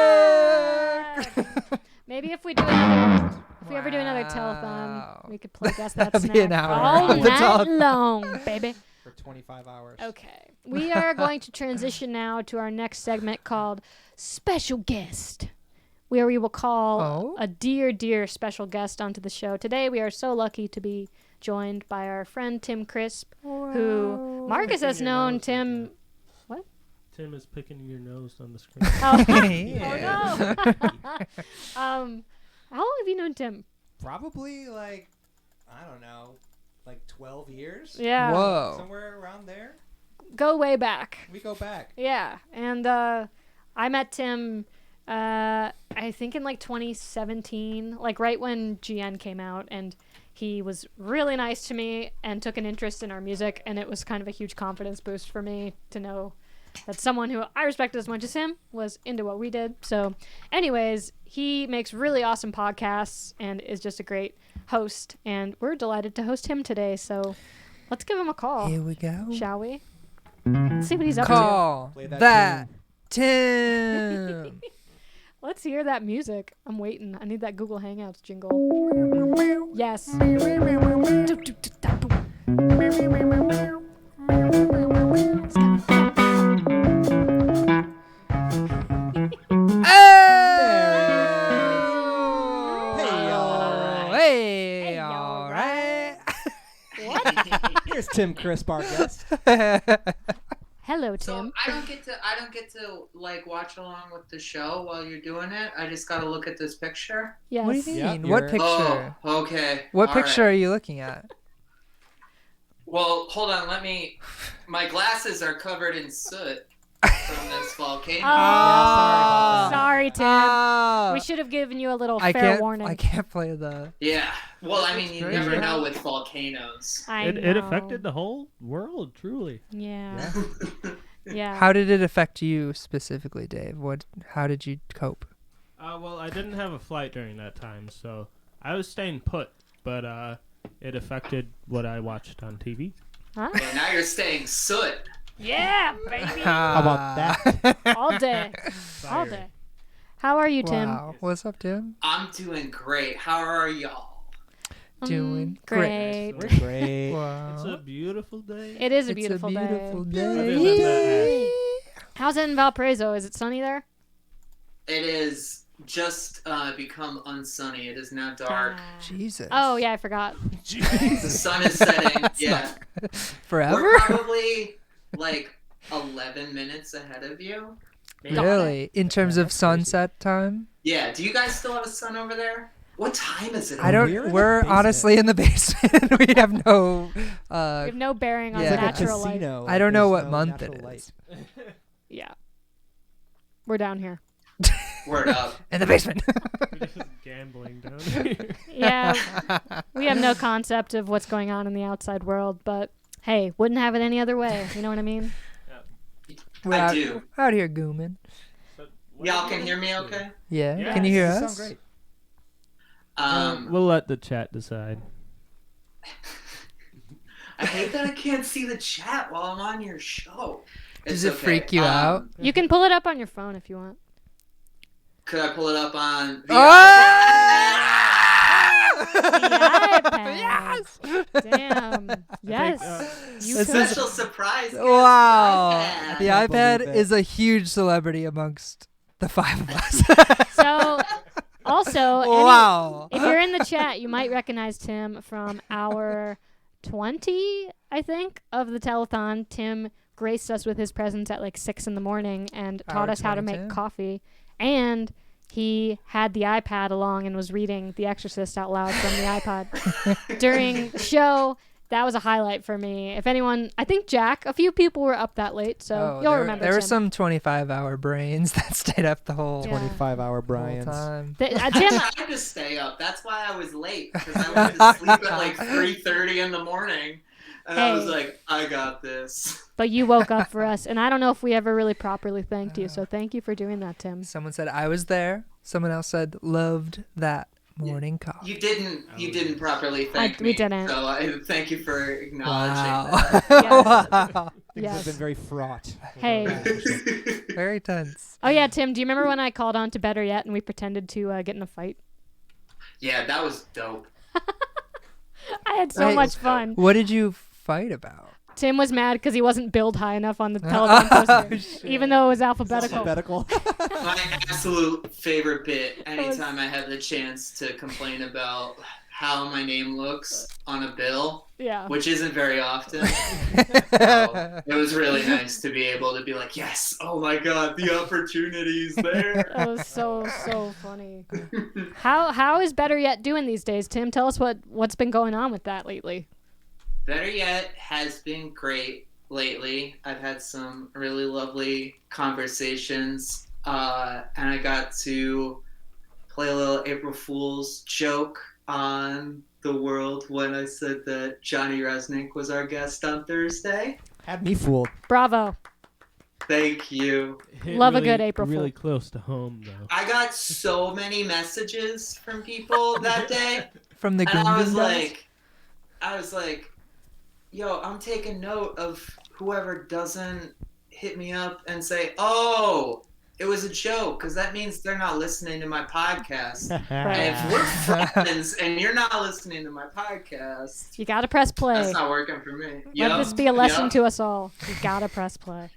Snack. Maybe if we do another, if we ever do another telethon, Wow. we could play Guess That That'd Snack be an hour all on the night telethon. long, baby. For 25 hours. Okay. We are going to transition now to our next segment called Special Guest, where we will call Oh. a dear special guest onto the show. Today, we are so lucky to be joined by our friend Tim Crisp, who Marcus Picking has your known nose Tim. like What? Tim is picking your nose on the screen. Oh, Yeah. oh no. How long have you known Tim? Probably like, I don't know, like 12 years? Yeah. Whoa. Somewhere around there? Go way back. We go back. Yeah. And I met Tim, I think in like 2017, like right when GN came out, and He was really nice to me and took an interest in our music, and it was kind of a huge confidence boost for me to know that someone who I respected as much as him was into what we did. So anyways, he makes really awesome podcasts and is just a great host, and we're delighted to host him today. So let's give him a call. Here we go. Shall we? Let's see what he's up Call Play that, that Tim. to. Let's hear that music. I'm waiting. I need that Google Hangouts jingle. Yes. Hey, Hey, all right. What? Here's Tim Crisp, our guest. Hello, So Tim. I don't get to like watch along with the show while you're doing it. I just gotta look at this picture. Yes. What do you Yeah, mean? What you're- picture? Oh, okay. What All picture right. are you looking at? Well, hold on. My glasses are covered in soot from this volcano. Oh, sorry sorry, Tim. Oh, We should have given you a little I fair can't. warning. I can't play the. Yeah. Well, I mean, you Great. never know with volcanoes. I It know. affected the whole world, truly. Yeah. Yeah. Yeah. How did it affect you specifically, Dave? How did you cope? Well, I didn't have a flight during that time, so I was staying put, but it affected what I watched on TV. Huh? Well, now you're staying soot. Yeah, baby. How about that? All day. All day. How are you, Tim? Wow. What's up, Tim? I'm doing great. How are y'all? Doing great. great. We're great. Wow. It's a beautiful day. It is a It's beautiful, a beautiful day. Other than day. How's it in Valparaiso? Is it sunny there? It is just become unsunny. It is now dark. Jesus. Oh, yeah, I forgot. The sun is setting. Yeah. Forever? We're probably like 11 minutes ahead of you. Maybe. Really? In terms Yeah, of that's crazy. sunset time? Yeah. Do you guys still have a sun over there? What time is it? I don't. We're in the We're basement. honestly in the basement. We have no. We have no bearing on yeah. It's like a natural light. casino. I don't know There's what no month it natural light. is. Yeah. We're down here. Word up. In the basement. We're just gambling down here. Yeah. We have no concept of what's going on in the outside world, but hey, wouldn't have it any other way. You know what I mean? We're I out, do. out here gooming. So, what Y'all are can you hear me up to? okay? Yeah. Yeah. Can you hear You us? sound great. We'll let the chat decide. I hate that I can't see the chat while I'm on your show. Does It's it freak you out? You can pull it up on your phone if you want. Could I pull it up on the The iPad. Yes. Damn. Yes. You This could. is- Special surprise guest, Wow. iPad. The I can't iPad believe it. is a huge celebrity amongst the five of us. So, also, Wow. if you're in the chat, you might recognize Tim from hour 20, I think, of the telethon. Tim graced us with his presence at like 6 in the morning and taught Hour us how to 22. make coffee. And he had the iPad along and was reading The Exorcist out loud from the iPod during the show. That was a highlight for me. If anyone, I think Jack, a few people were up that late, so you'll remember There were Tim. some 25-hour brains that stayed up the whole, Yeah. 25-hour whole Brian's. time. Tim, I tried to stay up. That's why I was late. Because I went to sleep at like 3:30 in the morning. And I was Hey. like, I got this. but you woke up for us, and I don't know if we ever really properly thanked you, so thank you for doing that, Tim. Someone said I was there. Someone else said loved that morning coffee. You didn't properly thank we me. didn't. So I thank you for acknowledging Wow. Yes. Wow. Things Yes. have been very fraught. Hey. that. Very tense. Oh yeah, Tim, do you remember when I called on to Better Yet and we pretended to get in a fight? Yeah, that was dope. I had so Right. much fun. What did you fight about? Tim was mad because he wasn't billed high enough on the telephone poster, shit. even though it was alphabetical. Alphabetical. My absolute favorite bit anytime I have the chance to complain about how my name looks on a bill, Yeah. which isn't very often. So it was really nice to be able to be like, yes, oh my god, the opportunity's there. That was so funny. How is Better Yet doing these days, Tim? Tell us what's been going on with that lately. Better Yet has been great lately. I've had some really lovely conversations, and I got to play a little April Fool's joke on the world when I said that Johnny Resnick was our guest on Thursday. Had me fooled. Bravo. Thank you. Hit Love a really, good April Fool. Really close to home, though. I got so many messages from people that day, From the and I was Goongas? like, yo, I'm taking note of whoever doesn't hit me up and say, oh, it was a joke, because that means they're not listening to my podcast. And if we're friends and you're not listening to my podcast, You gotta press play. that's not working for me. Let this be a lesson to us all. You gotta press play.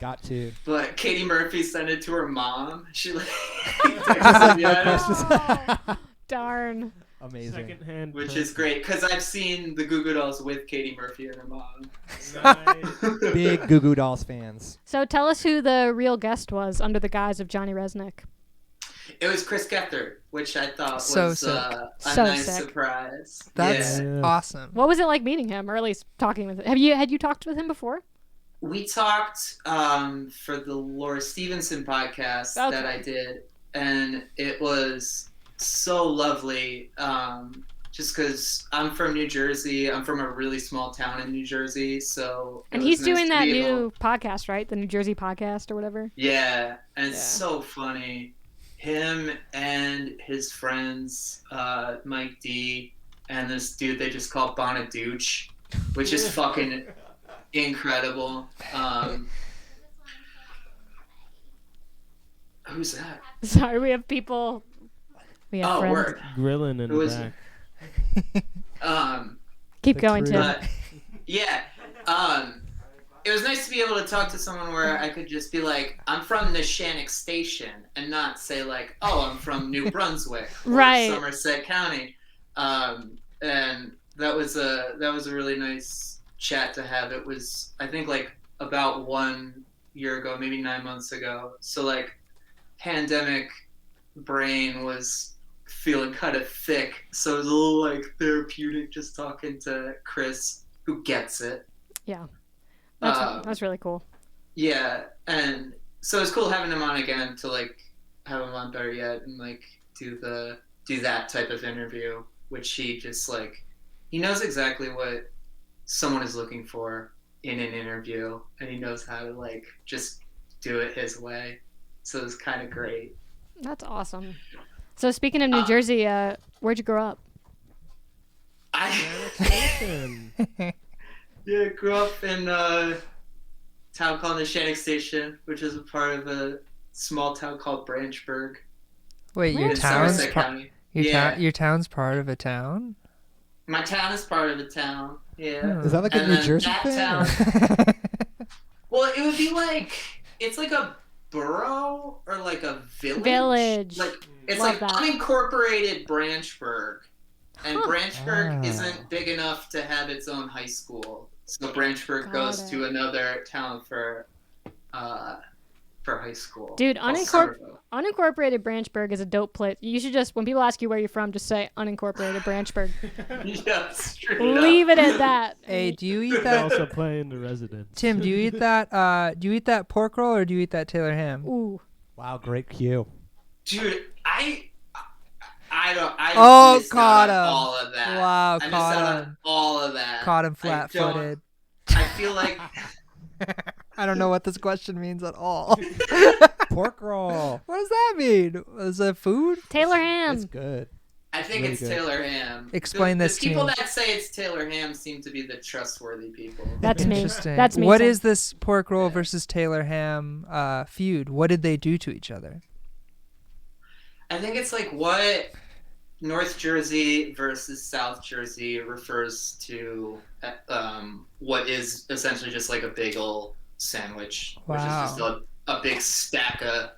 Got to. But Katie Murphy sent it to her mom. She like Just texted me no on it, questions. Oh, darn. Amazing. Secondhand. which is great because I've seen the Goo Goo Dolls with Katie Murphy and her mom. Nice. Big Goo Goo Dolls fans. So tell us who the real guest was under the guise of Johnny Resnick. It was Chris Gethard, which I thought So was sick. a So nice sick. surprise. That's Yeah. awesome. What was it like meeting him, or at least talking with him? Had you talked with him before? We talked for the Laura Stevenson podcast Okay. that I did, and it was so lovely. Just because I'm from New Jersey, I'm from a really small town in New Jersey, so. And it he's was nice doing to that be new able- podcast, right? The New Jersey podcast or whatever. Yeah, and it's Yeah. so funny. Him and his friends, Mike D, and this dude they just call Bonadooch, which is fucking incredible. Who's that? Sorry, we have people. We have Oh, friends. word. Grilling in Who the is back. Keep The going, crew. Tim. But yeah, it was nice to be able to talk to someone where I could just be like, I'm from Neshannock Station, and not say like, oh, I'm from New Brunswick or Right. Somerset County. And that was a really nice chat to have. It was, I think, like about 1 year ago, maybe 9 months ago. So like, pandemic brain was feeling kind of thick, so it was a little like therapeutic just talking to Chris, who gets it. That's really cool. Yeah, and so it's cool having him on again to like have him on Better Yet and like do that type of interview, which he just like he knows exactly what someone is looking for in an interview, and he knows how to like just do it his way. So it's kind of great. That's awesome. So speaking of New Jersey, where'd you grow up? Station. Yeah, grew up in a town called Neshannock Station, which is a part of a small town called Branchburg Wait, your Where? in town's Somerset County. your your town's part of a town? My town is part of a town. Yeah. Is that like a And New then Jersey that thing? town- or- Well, it would be like it's like a borough or like a village. Village. Like it's Love like that. unincorporated Branchburg, and Huh. Branchburg Ah. isn't big enough to have its own high school. So Branchburg Got goes it. to another town for high school. Dude, called Somerville. unincorporated Branchburg is a dope place. You should just, when people ask you where you're from, just say unincorporated Branchburg. Yeah, straight up. Leave it at that. Hey, do you eat They that? also play in the residence. Tim, do you eat that? Do you eat that pork roll or do you eat that Taylor ham? Ooh. Wow, great cue. Dude, I don't. I Oh, missed caught out on him. all of that. Wow, I missed out caught on him. all of that. Caught him I flat-footed. I feel like I don't know what this question means at all. Pork roll. What does that mean? Is it food? Taylor It's ham. good. I think Really it's good. Taylor Ham. Explain the this to people me. that say it's Taylor Ham seem to be the trustworthy people. That's me. Interesting. That's me. What Tim. is this pork roll versus Taylor ham feud? What did they do to each other? I think it's like what North Jersey versus South Jersey refers to what is essentially just like a bagel sandwich, which is just a big stack of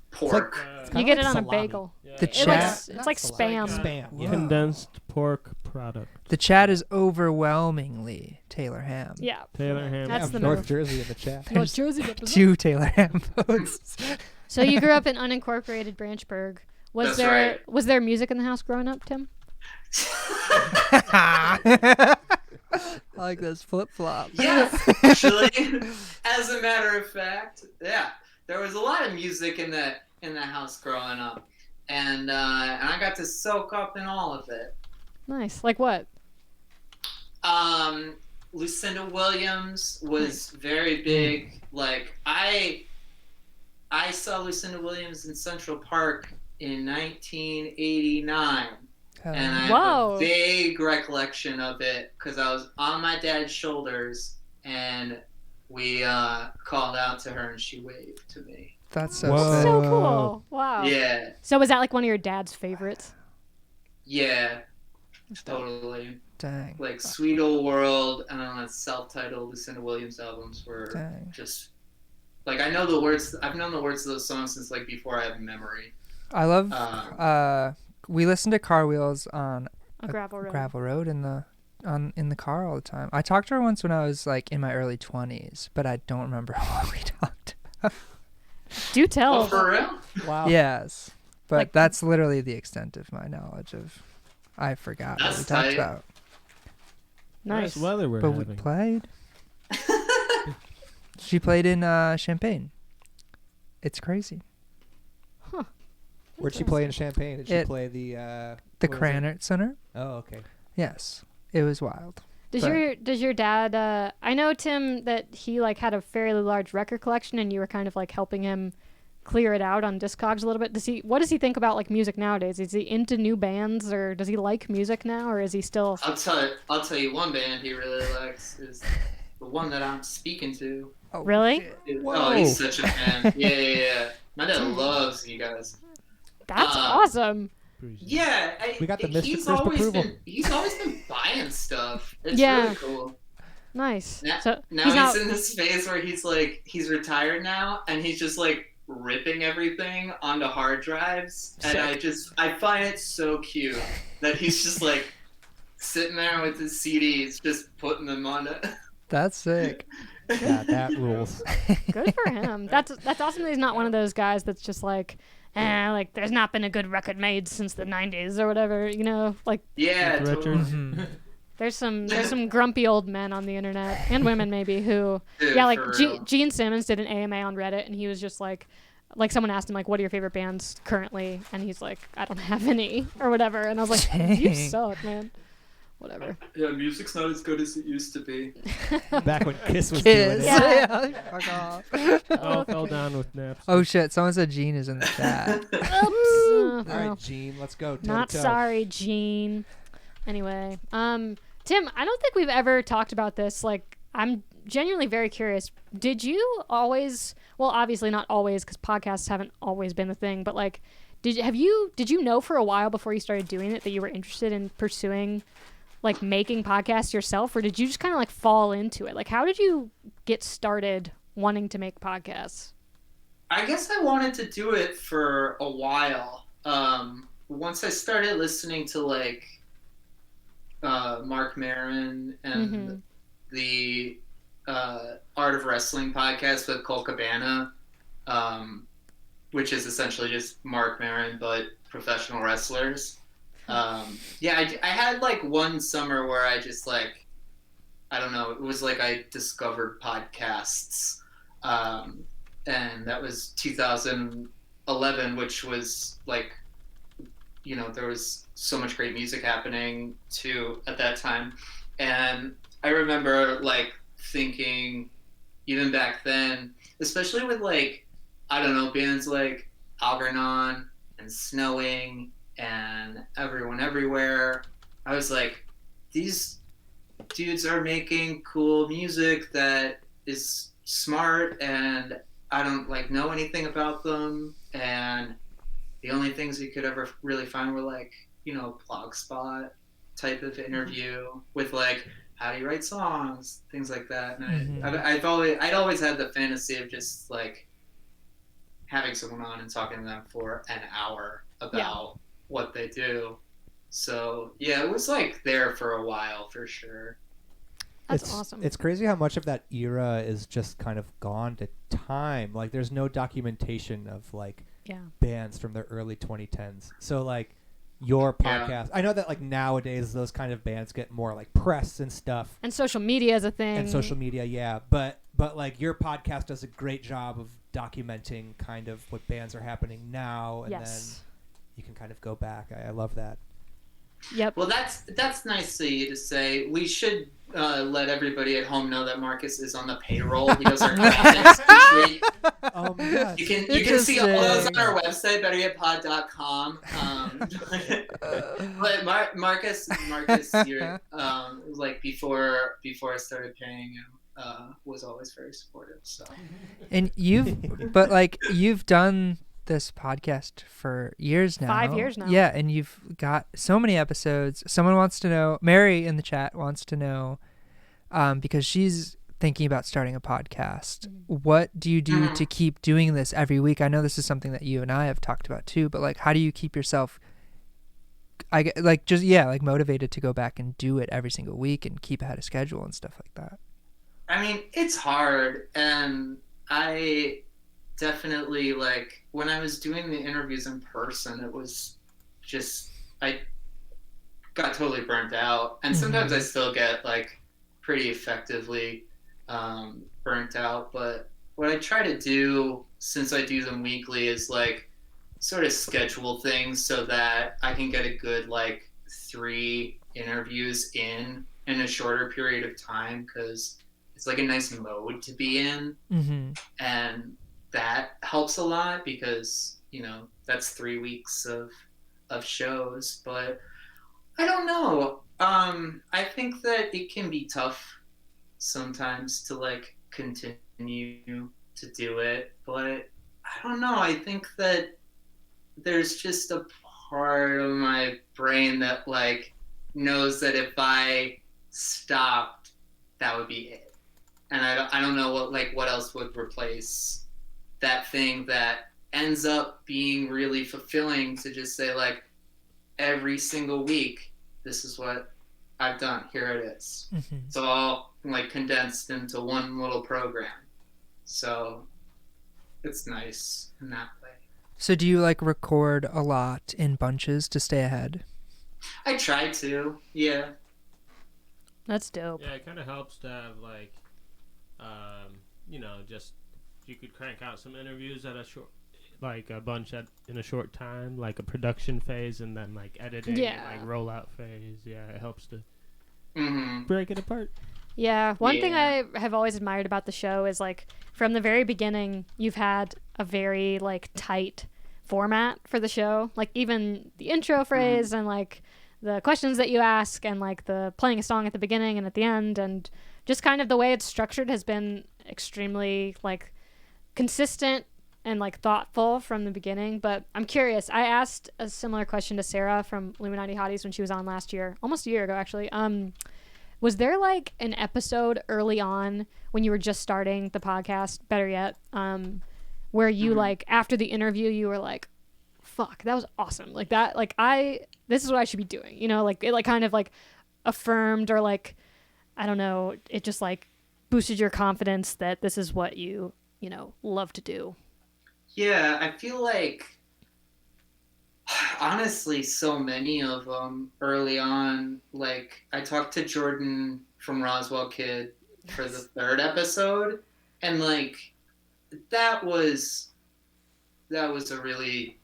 pork. It's You kinda get like it on a salami. bagel. The It chat, looks, it's Not like salami. spam. Spam. Yeah. Condensed pork product. the chat is overwhelmingly Taylor ham. Yeah. Taylor ham. That's Yeah, the North move. Jersey in the chat. North Jersey. represent. 2 Taylor ham votes. So you grew up in unincorporated Branchburg. Was That's was there music in the house growing up, Tim? I like this flip flop. Yes, actually, as a matter of fact, yeah, there was a lot of music in the house growing up, and I got to soak up in all of it. Nice. Like what? Lucinda Williams was very big. Like I saw Lucinda Williams in Central Park in 1989. And I have Whoa. a vague recollection of it because I was on my dad's shoulders and we called out to her and she waved to me. That's so Whoa. sick. So cool. Wow. Yeah, So was that like one of your dad's favorites? yeah, totally. Dang. Like Sweet Old World and then that self-titled Lucinda Williams albums were Dang. just like I know the words. I've known the words of those songs since like before I have memory. I love. We listen to Car Wheels on A gravel road. gravel road in the car all the time. I talked to her once when I was like in my early 20s, but I don't remember what we talked about. Do tell. Oh, for real? Wow. Yes, but Like- that's literally the extent of my knowledge of. I forgot what That's we talked tight. about, Nice. Nice weather we're but having. we played. She played in Champaign. It's crazy. Where'd she play in Champaign? Did she It- play the The what was it? Cranert Center. Oh, okay. Yes, it was wild. Does But- your dad? I know Tim that he like had a fairly large record collection, and you were kind of like helping him clear it out on Discogs a little bit. What does he think about like music nowadays? Is he into new bands, or does he like music now, or is he still? I'll tell you one band he really likes is the one that I'm speaking to. Oh, Really? shit. Oh, he's such a fan. Yeah. My dad loves you guys. That's awesome. Yeah, We got the Mr. he's Crisp always approval. he's always been buying stuff. It's Yeah. really cool. Nice. Now, So now he's not. in this phase where he's retired now and he's just like ripping everything onto hard drives, and I find it so cute that he's just like sitting there with his CDs, just putting them on it. That's sick. Yeah, that rules. Good for him. That's awesome that he's not one of those guys that's just like, like there's not been a good record made since the 90s or whatever, you know? Like Yeah, Keith totally. Richards. Mhm. there's some grumpy old men on the internet and women maybe who Dude, yeah, like for real. Gene Simmons did an AMA on Reddit and he was just like someone asked him like what are your favorite bands currently and he's like I don't have any or whatever and I was like you Dang. suck, man. Whatever. Yeah, music's not as good as it used to be. Back when Kiss was Kiss. doing it. Yeah. Fuck off. All fell down with naps. Oh shit! Someone said Gene is in the chat. Oops. All Well, right, Gene, let's go. not toe-to-toe. sorry, Gene. Anyway, Tim, I don't think we've ever talked about this. Like, I'm genuinely very curious. Did you always? Well, obviously not always, because podcasts haven't always been a thing. But like, did you know for a while before you started doing it that you were interested in pursuing, like, making podcasts yourself, or did you just kind of like fall into it? Like, how did you get started wanting to make podcasts? I guess I wanted to do it for a while. Once I started listening to like Mark Maron and the Art of Wrestling podcast with Cole Cabana, which is essentially just Mark Maron but professional wrestlers. I had like one summer where I just like, I don't know, it was like I discovered podcasts. And that was 2011, which was like, you know, there was so much great music happening too at that time. And I remember like thinking, even back then, especially with like, I don't know, bands like Algernon and Snowing and Everyone Everywhere, I was like, these dudes are making cool music that is smart and I don't like know anything about them, and the only things you could ever really find were like, you know, Blogspot type of interview with like, how do you write songs, things like that. And I'd always had the fantasy of just like having someone on and talking to them for an hour about what they do. So yeah, it was like there for a while for sure. That's awesome. It's crazy how much of that era is just kind of gone to time. Like, there's no documentation of like bands from the early 2010s. So like your podcast, I know that like nowadays those kind of bands get more like press and stuff. And social media is a thing. And social media, yeah. But like your podcast does a great job of documenting kind of what bands are happening now, and then you can kind of go back. I love that. Yep. Well, that's nice of you to say. We should let everybody at home know that Marcus is on the payroll. He does our graphics each week. Yes. You can see all those on Interesting. our website, bettergetpod.com. But Marcus, you're like before I started paying him, was always very supportive. So. And you've done this podcast for years now. 5 years now. Yeah, and you've got so many episodes. Someone wants to know, Mary in the chat wants to know, because she's thinking about starting a podcast. What do you do to keep doing this every week? I know this is something that you and I have talked about too, but like, how do you keep yourself motivated to go back and do it every single week and keep ahead of schedule and stuff like that? I mean, it's hard, and I definitely, like, when I was doing the interviews in person, it was just, I got totally burnt out, and sometimes I still get, like, pretty effectively burnt out, but what I try to do, since I do them weekly, is, like, sort of schedule things so that I can get a good, like, 3 interviews in a shorter period of time, because it's like a nice mode to be in, and that helps a lot because, you know, that's 3 weeks of shows. But I don't know. I think that it can be tough sometimes to like continue to do it, but I don't know. I think that there's just a part of my brain that like knows that if I stopped, that would be it. And I don't know what else would replace that thing that ends up being really fulfilling to just say like every single week, this is what I've done. Here it is. It's all like condensed into one little program. So it's nice in that way. So do you like record a lot in bunches to stay ahead? I try to, yeah. That's dope. Yeah, it kind of helps to have like, you know, just you could crank out some interviews at a short, like a bunch in a short time, like a production phase, and then like editing, like rollout phase. Yeah, it helps to break it apart. Yeah, one thing I have always admired about the show is like from the very beginning, you've had a very like tight format for the show. Like even the intro phrase and like the questions that you ask and like the playing a song at the beginning and at the end, and just kind of the way it's structured has been extremely like consistent and like thoughtful from the beginning. But I'm curious, I asked a similar question to Sarah from Illuminati Hotties when she was on last year, almost a year ago actually. Was there like an episode early on when you were just starting the podcast, better yet, where you like after the interview you were like, fuck, that was awesome, like that, like this is what I should be doing, you know, like it like kind of like affirmed, or like I don't know, it just like boosted your confidence that this is what you know love to do? Yeah, I feel like honestly so many of them early on. Like I talked to Jordan from Roswell Kid for the 3rd episode, and like that was a really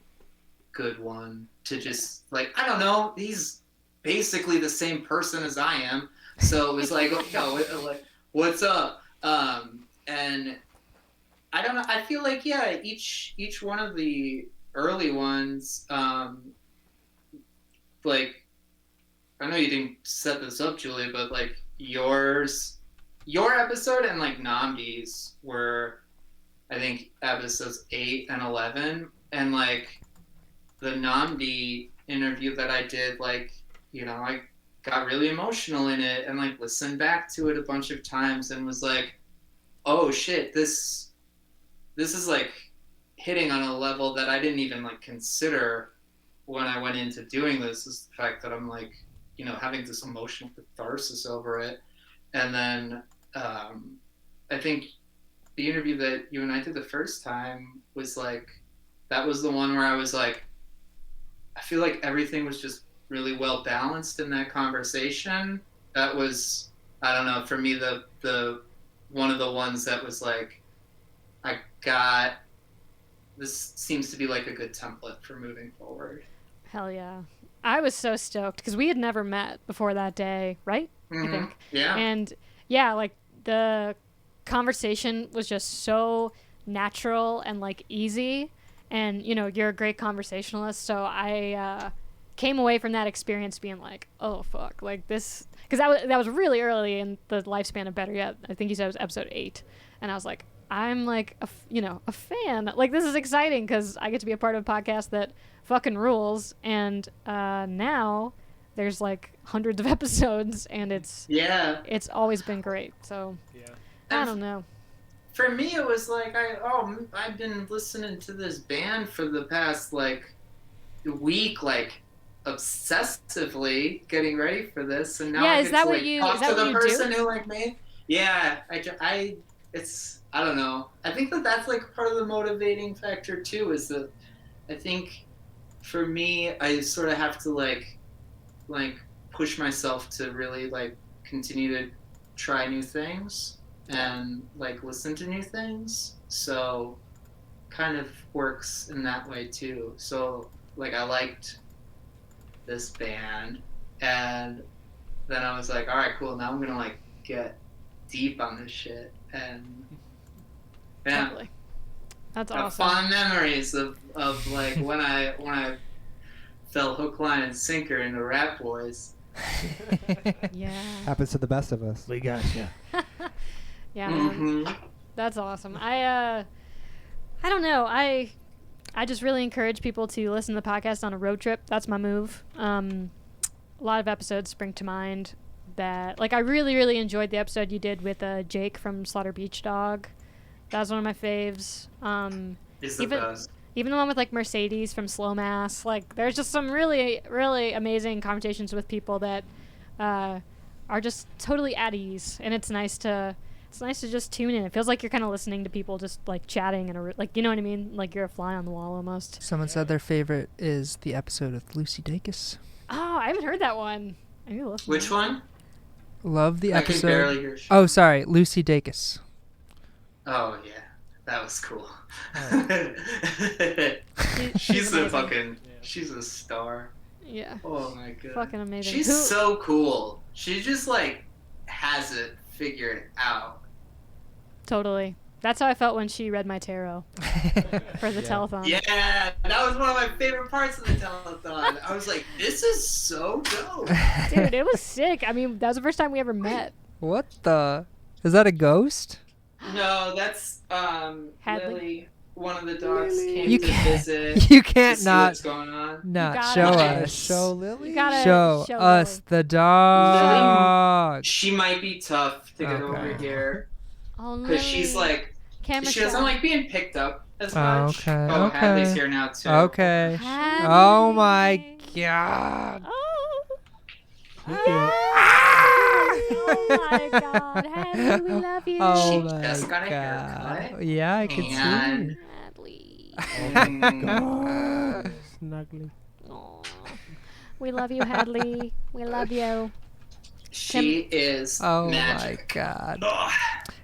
good one to just like, I don't know, he's basically the same person as I am, so it was like, oh, like what's up, and I don't know, I feel like each one of the early ones, like I know you didn't set this up, Julia, but like your episode and like Namdi's were I think episodes 8 and 11, and like the Namdi interview that I did, like, you know, I got really emotional in it and like listened back to it a bunch of times and was like, oh shit, this is like hitting on a level that I didn't even like consider when I went into doing this, is the fact that I'm like, you know, having this emotional catharsis over it. And then I think the interview that you and I did the first time was like, that was the one where I was like, I feel like everything was just really well balanced in that conversation. That was, I don't know, for me, the one of the ones that was like, I got, this seems to be like a good template for moving forward. Hell yeah. I was so stoked because we had never met before that day, right? I think. Yeah. And yeah, like the conversation was just so natural and like easy. And you know, you're a great conversationalist, so I came away from that experience being like, oh fuck, like this, because that was really early in the lifespan of Better Yet. I think you said it was episode 8, and I was like, I'm like a fan. Like this is exciting because I get to be a part of a podcast that fucking rules. And now there's like hundreds of episodes, and it's always been great. So I don't know. For me, it was like I've been listening to this band for the past like week, like obsessively getting ready for this, and now I get to like talk to the person who like made. Yeah, I don't know. I think that's like part of the motivating factor too. Is that I think for me, I sort of have to like push myself to really like continue to try new things and like listen to new things. So kind of works in that way too. So like I liked this band, and then I was like, all right, cool. Now I'm gonna like get deep on this shit, and yeah, totally. That's have awesome. fond memories of like when I fell hook, line, and sinker into Ratboys. Yeah. Happens to the best of us. We got you. Yeah, man. That's awesome. I don't know. I just really encourage people to listen to the podcast on a road trip. That's my move. A lot of episodes spring to mind that, like, I really, really enjoyed the episode you did with Jake from Slaughter Beach Dog. That was one of my faves. It's the best. Even the one with like Mercedes from Slow Mass. Like, there's just some really, really amazing conversations with people that are just totally at ease, and it's nice to just tune in. It feels like you're kind of listening to people just like chatting and like, you know what I mean? Like you're a fly on the wall almost. Someone said their favorite is the episode with Lucy Dacus. Oh, I haven't heard that one. I need to listen. Which one? Love the I episode. can barely hear shit. Oh, sorry, Lucy Dacus. Oh yeah, that was cool. She's a amazing. fucking. She's a star. Yeah. Oh my god. Fucking amazing. She's so cool. She just like has it figured out. Totally. That's how I felt when she read my tarot for the telethon. Yeah, that was one of my favorite parts of the telethon. I was like, this is so dope. Dude, it was sick. I mean, that was the first time we ever met. What the? Is that a ghost? No, that's Hadley. Lily. One of the dogs came You to can't- visit. You can't to see not what's going on. not gotta show show us. Show Lily. You gotta Show show us Lily. the dog. She might be tough to get over Okay. here Oh, because she's Lily. like Camera she doesn't shot. like being picked up as Oh, much. okay, Oh, okay. Hadley's here now too. Okay. Hadley. Oh my god. Oh. Oh my god, Hadley, we love you. Oh She my just got a god. haircut. Yeah, I can And- see. Hadley. Snuggly. Aw. We love you, Hadley. We love you. She is Oh magic. my god. Ugh.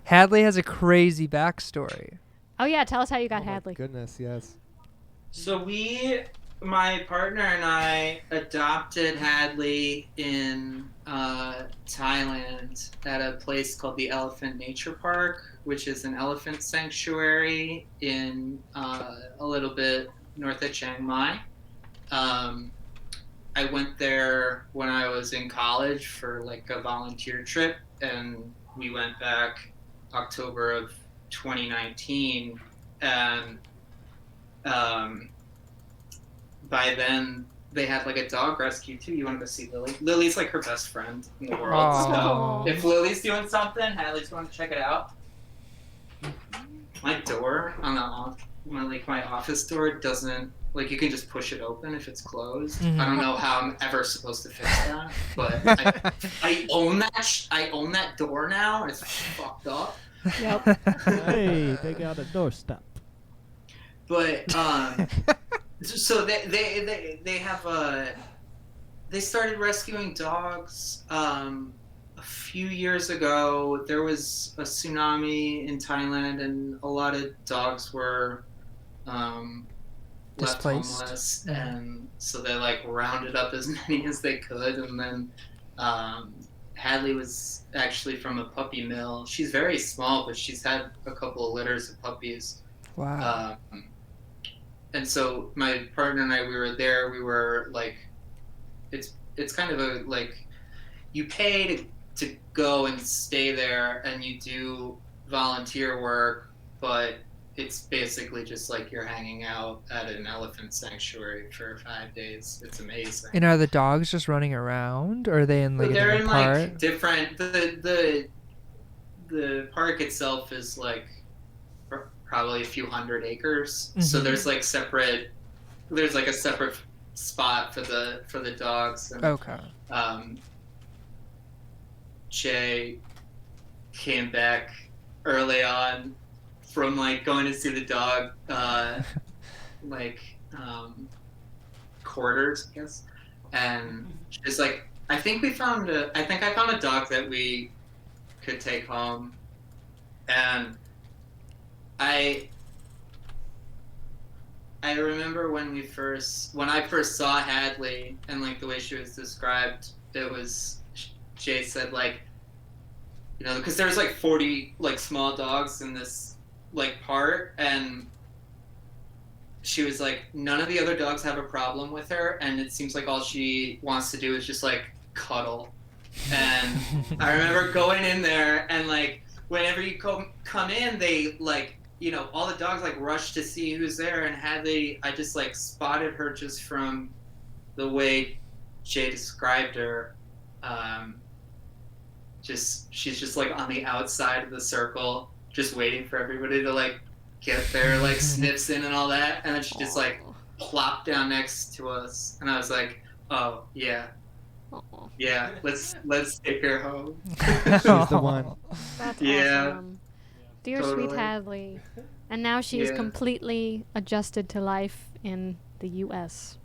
Hadley has a crazy backstory. Oh yeah, tell us how you got Oh my Hadley. goodness, yes. So my partner and I adopted Hadley in Thailand at a place called the Elephant Nature Park, which is an elephant sanctuary in a little bit north of Chiang Mai. I went there when I was in college for like a volunteer trip, and we went back October of 2019, and by then they had like a dog rescue too. You want to go see Lily? Lily's like her best friend in the world. Aw. So if Lily's doing something, Hadley's going to check it out. My door on my office door doesn't, like, you can just push it open if it's closed. Mhm. I don't know how I'm ever supposed to fix that, but I own that. I own that door now. It's fucked up. Yep. Hey, they got a doorstop. But so they have they started rescuing dogs a few years ago. There was a tsunami in Thailand, and a lot of dogs were left Displaced. homeless, and so they like rounded up as many as they could, and then Hadley was actually from a puppy mill. She's very small, but she's had a couple of litters of puppies. Wow. And so my partner and I, we were there. We were like, it's kind of a like, you pay to go and stay there, and you do volunteer work, but it's basically just like you're hanging out at an elephant sanctuary for 5 days. It's amazing. And are the dogs just running around, or are they in like a They're different in part? like different. The park itself is like probably a few hundred acres. So Mhm. there's like separate. There's like a separate spot for the dogs. And, Okay. Jay came back early on from like going to see the dog, quarters, I guess. And she's like, I think I found a dog that we could take home. And I remember when I first saw Hadley and like the way she was described, it was, Jay said like, you know, because there's like 40 like small dogs in this like part, and she was like, none of the other dogs have a problem with her, and it seems like all she wants to do is just like cuddle. And I remember going in there, and like whenever you come in, they like, you know, all the dogs like rush to see who's there, and I just like spotted her just from the way Jay described her. She's just like on the outside of the circle, just waiting for everybody to like get there, like sniffs in and all that, and then she just like plopped down next to us, and I was like, oh yeah, yeah, let's take her home. She's the one. That's Yeah. awesome. Dear Totally. sweet Hadley. And now she is Yeah. completely adjusted to life in the U.S.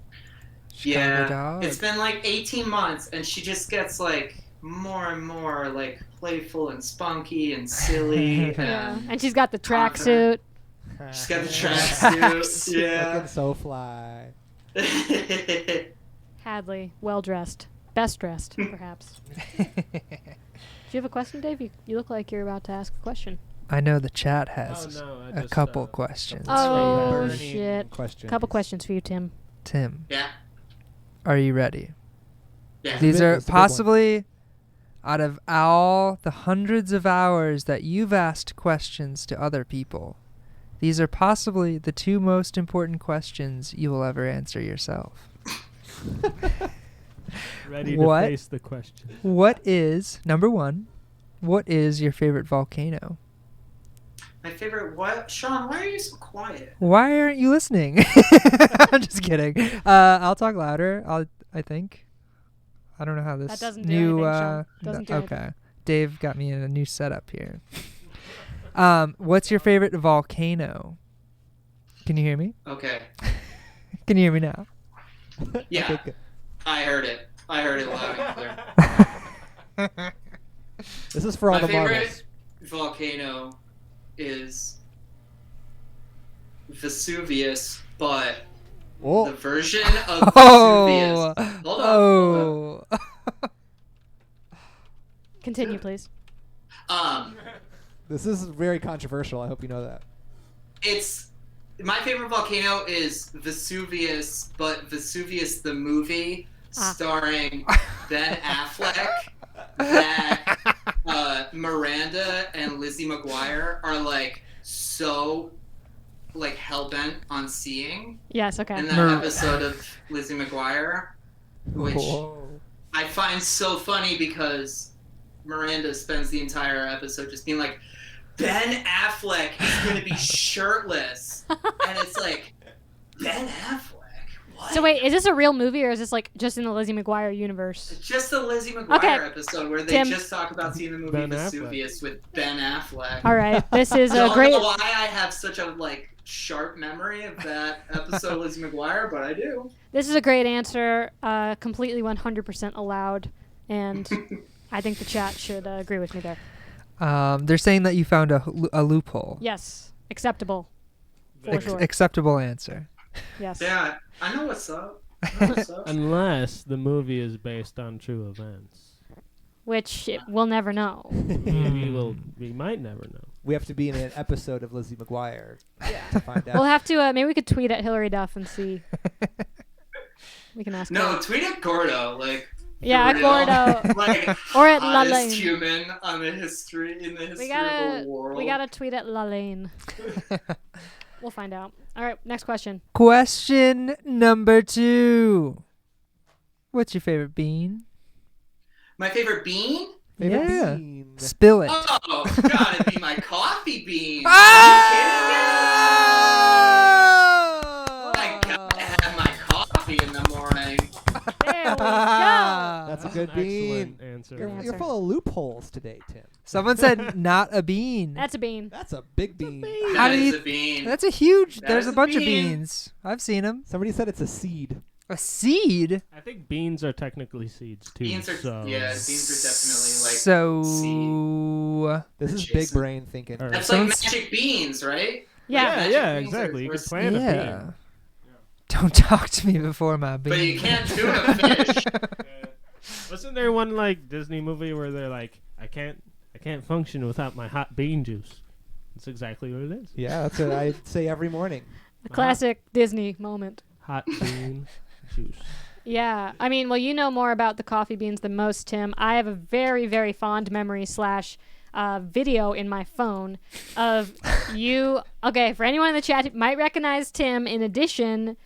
Chicago Yeah, dog. it's been like 18 months, and she just gets like more and more like playful and spunky and silly. Yeah. and And she's got the tracksuit. She's got the tracksuit. Looking so fly. Yeah. Hadley, well dressed. Best dressed, perhaps. Do you have a question, Dave? You look like you're about to ask a question. I know the chat has Oh, no, I a just, couple questions. Oh, for you. Burning shit. Question. Couple questions for you, Tim. Tim, Yeah. are you ready? Yeah. These Good- are that's a good one. possibly out of all the hundreds of hours that you've asked questions to other people. These are possibly the two most important questions you will ever answer yourself. Ready What? to face the question. What is, number one, what is your favorite volcano? My favorite what? Sean, why are you so quiet? Why aren't you listening? I'm just kidding. I'll talk louder. I think. I don't know how this That doesn't do new. anything, Sean. Doesn't do okay. anything. Dave got me in a new setup here. What's your favorite volcano? Can you hear me? Okay. Can you hear me now? Yeah. Okay, good. I heard it loud and clear. This is for all My the marbles. favorite volcano is Vesuvius, but the Oh, version of Vesuvius. Hold on. Oh. Continue, please. this is very controversial. I hope you know that. It's my favorite volcano is Vesuvius, but Vesuvius the movie, starring Ben Affleck, that Miranda and Lizzie McGuire are like so like hell-bent on seeing Yes, okay. in that episode of Lizzie McGuire, which Whoa. I find so funny because Miranda spends the entire episode just being like, Ben Affleck is going to be shirtless. And it's like, Ben Affleck? What? So wait, is this a real movie or is this like just in the Lizzie McGuire universe? It's just the Lizzie McGuire Okay. episode where they Tim. just talk about seeing the movie Ben Vesuvius with Ben Affleck. All right, this is a Don't great. know why I have such a like sharp memory of that episode of Lizzie McGuire, but I do. This is a great answer. Completely 100% allowed, and I think the chat should agree with me there. They're saying that you found a loophole. Yes, acceptable. For sure. Acceptable answer. Yes. Yeah, I know what's up. I know what's up. Unless the movie is based on true events. Which we'll never know. We might never know. We have to be in an episode of Lizzie McGuire Yeah. to find out. We'll have to, maybe we could tweet at Hillary Duff and see. We can ask No, her. tweet at Gordo, like. Yeah, for real. Gordo. Like, Or at hottest Lalaine. human on the history in the history We of gotta, the world. we gotta tweet at Lalaine. We'll find out. All right, next question. Question number 2. What's your favorite bean? My favorite bean? Favorite Yeah. bean. Spill it. Oh, gotta be my coffee bean. Oh! I gotta have my coffee in the morning. There we go. That's a good an bean. excellent answer. Good You're answer. full of loopholes today, Tim. Someone said not a bean. That's a bean. That's a big bean. How That do is you- a bean. That's a huge. That There's is a a bunch of bean. beans. I've seen them. Somebody said it's a seed. A seed. I think beans are technically seeds too. Beans are so. yeah, beans are definitely like So This is Jason. big brain thinking. Or- that's someone's- like magic beans, right? Yeah. Magic Yeah, beans are exactly. You could first- plant a yeah. bean. Don't talk to me before my bean. But you can't tuna fish. Wasn't there one like Disney movie where they're like, I can't function without my hot bean juice? That's exactly what it is. Yeah, that's what I say every morning. A classic Disney moment. Hot bean juice. Yeah. I mean, well, you know more about the coffee beans than most, Tim. I have a very, very fond memory / video in my phone of you. Okay, for anyone in the chat who might recognize Tim, in addition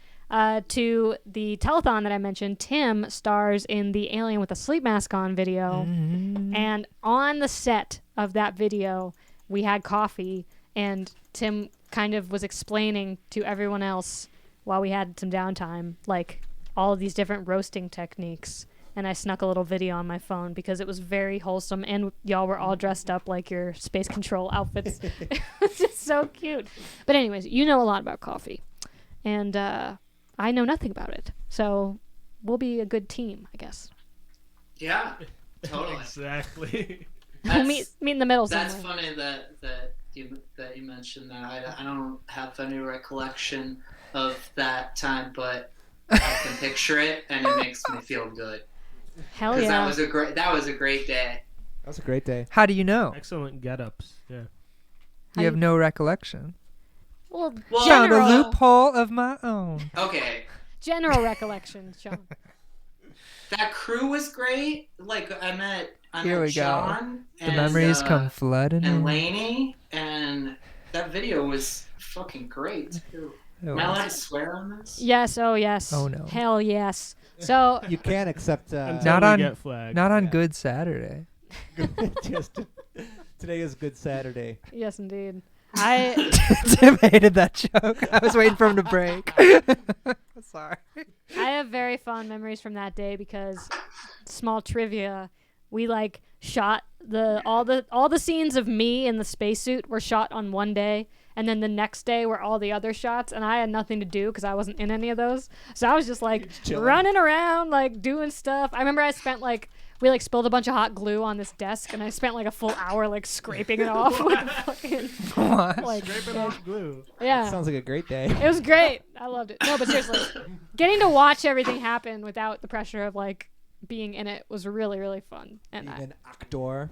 to the telethon that I mentioned, Tim stars in the Alien with a Sleep Mask On video. And on the set of that video, we had coffee, and Tim kind of was explaining to everyone else while we had some downtime, like all of these different roasting techniques. And I snuck a little video on my phone because it was very wholesome, and y'all were all dressed up like your space control outfits. It was just so cute. But anyways, you know a lot about coffee, and I know nothing about it. So we'll be a good team, I guess. Yeah, totally. Exactly. We'll meet in the middle That's somewhere. funny that you mentioned that. I don't have any recollection of that time, but I can picture it, and it makes me feel good. Hell Because yeah. that was a great day. That was a great day. How do you know? Excellent get-ups. Yeah. You have no recollection. Well, Well, Found a general, loophole of my own. Okay, general recollection, Sean. that crew was great. Like I met Here we go. John The and, memories come flooding and in. Lainey, and that video was fucking great too. Oh, Am I allowed to swear on this? Yes, oh yes. Oh, no. Hell yes. So, You can accept. Until Not we on- get flagged. Not on Yeah. Good Saturday. just today is Good Saturday. yes indeed. I Tim hated that joke. I was waiting for him to break. Sorry. I have very fond memories from that day because, small trivia, we like shot all the scenes of me in the spacesuit were shot on one day, and then the next day were all the other shots, and I had nothing to do because I wasn't in any of those. So I was just like Chilling. running around, like doing stuff. I remember I spent like we like spilled a bunch of hot glue on this desk, and I spent like a full hour like scraping it off with fucking What? like Scraping off glue. yeah. Sounds like a great day. It was great. I loved it. No, but seriously, getting to watch everything happen without the pressure of like being in it was really, really fun. And Being an actor.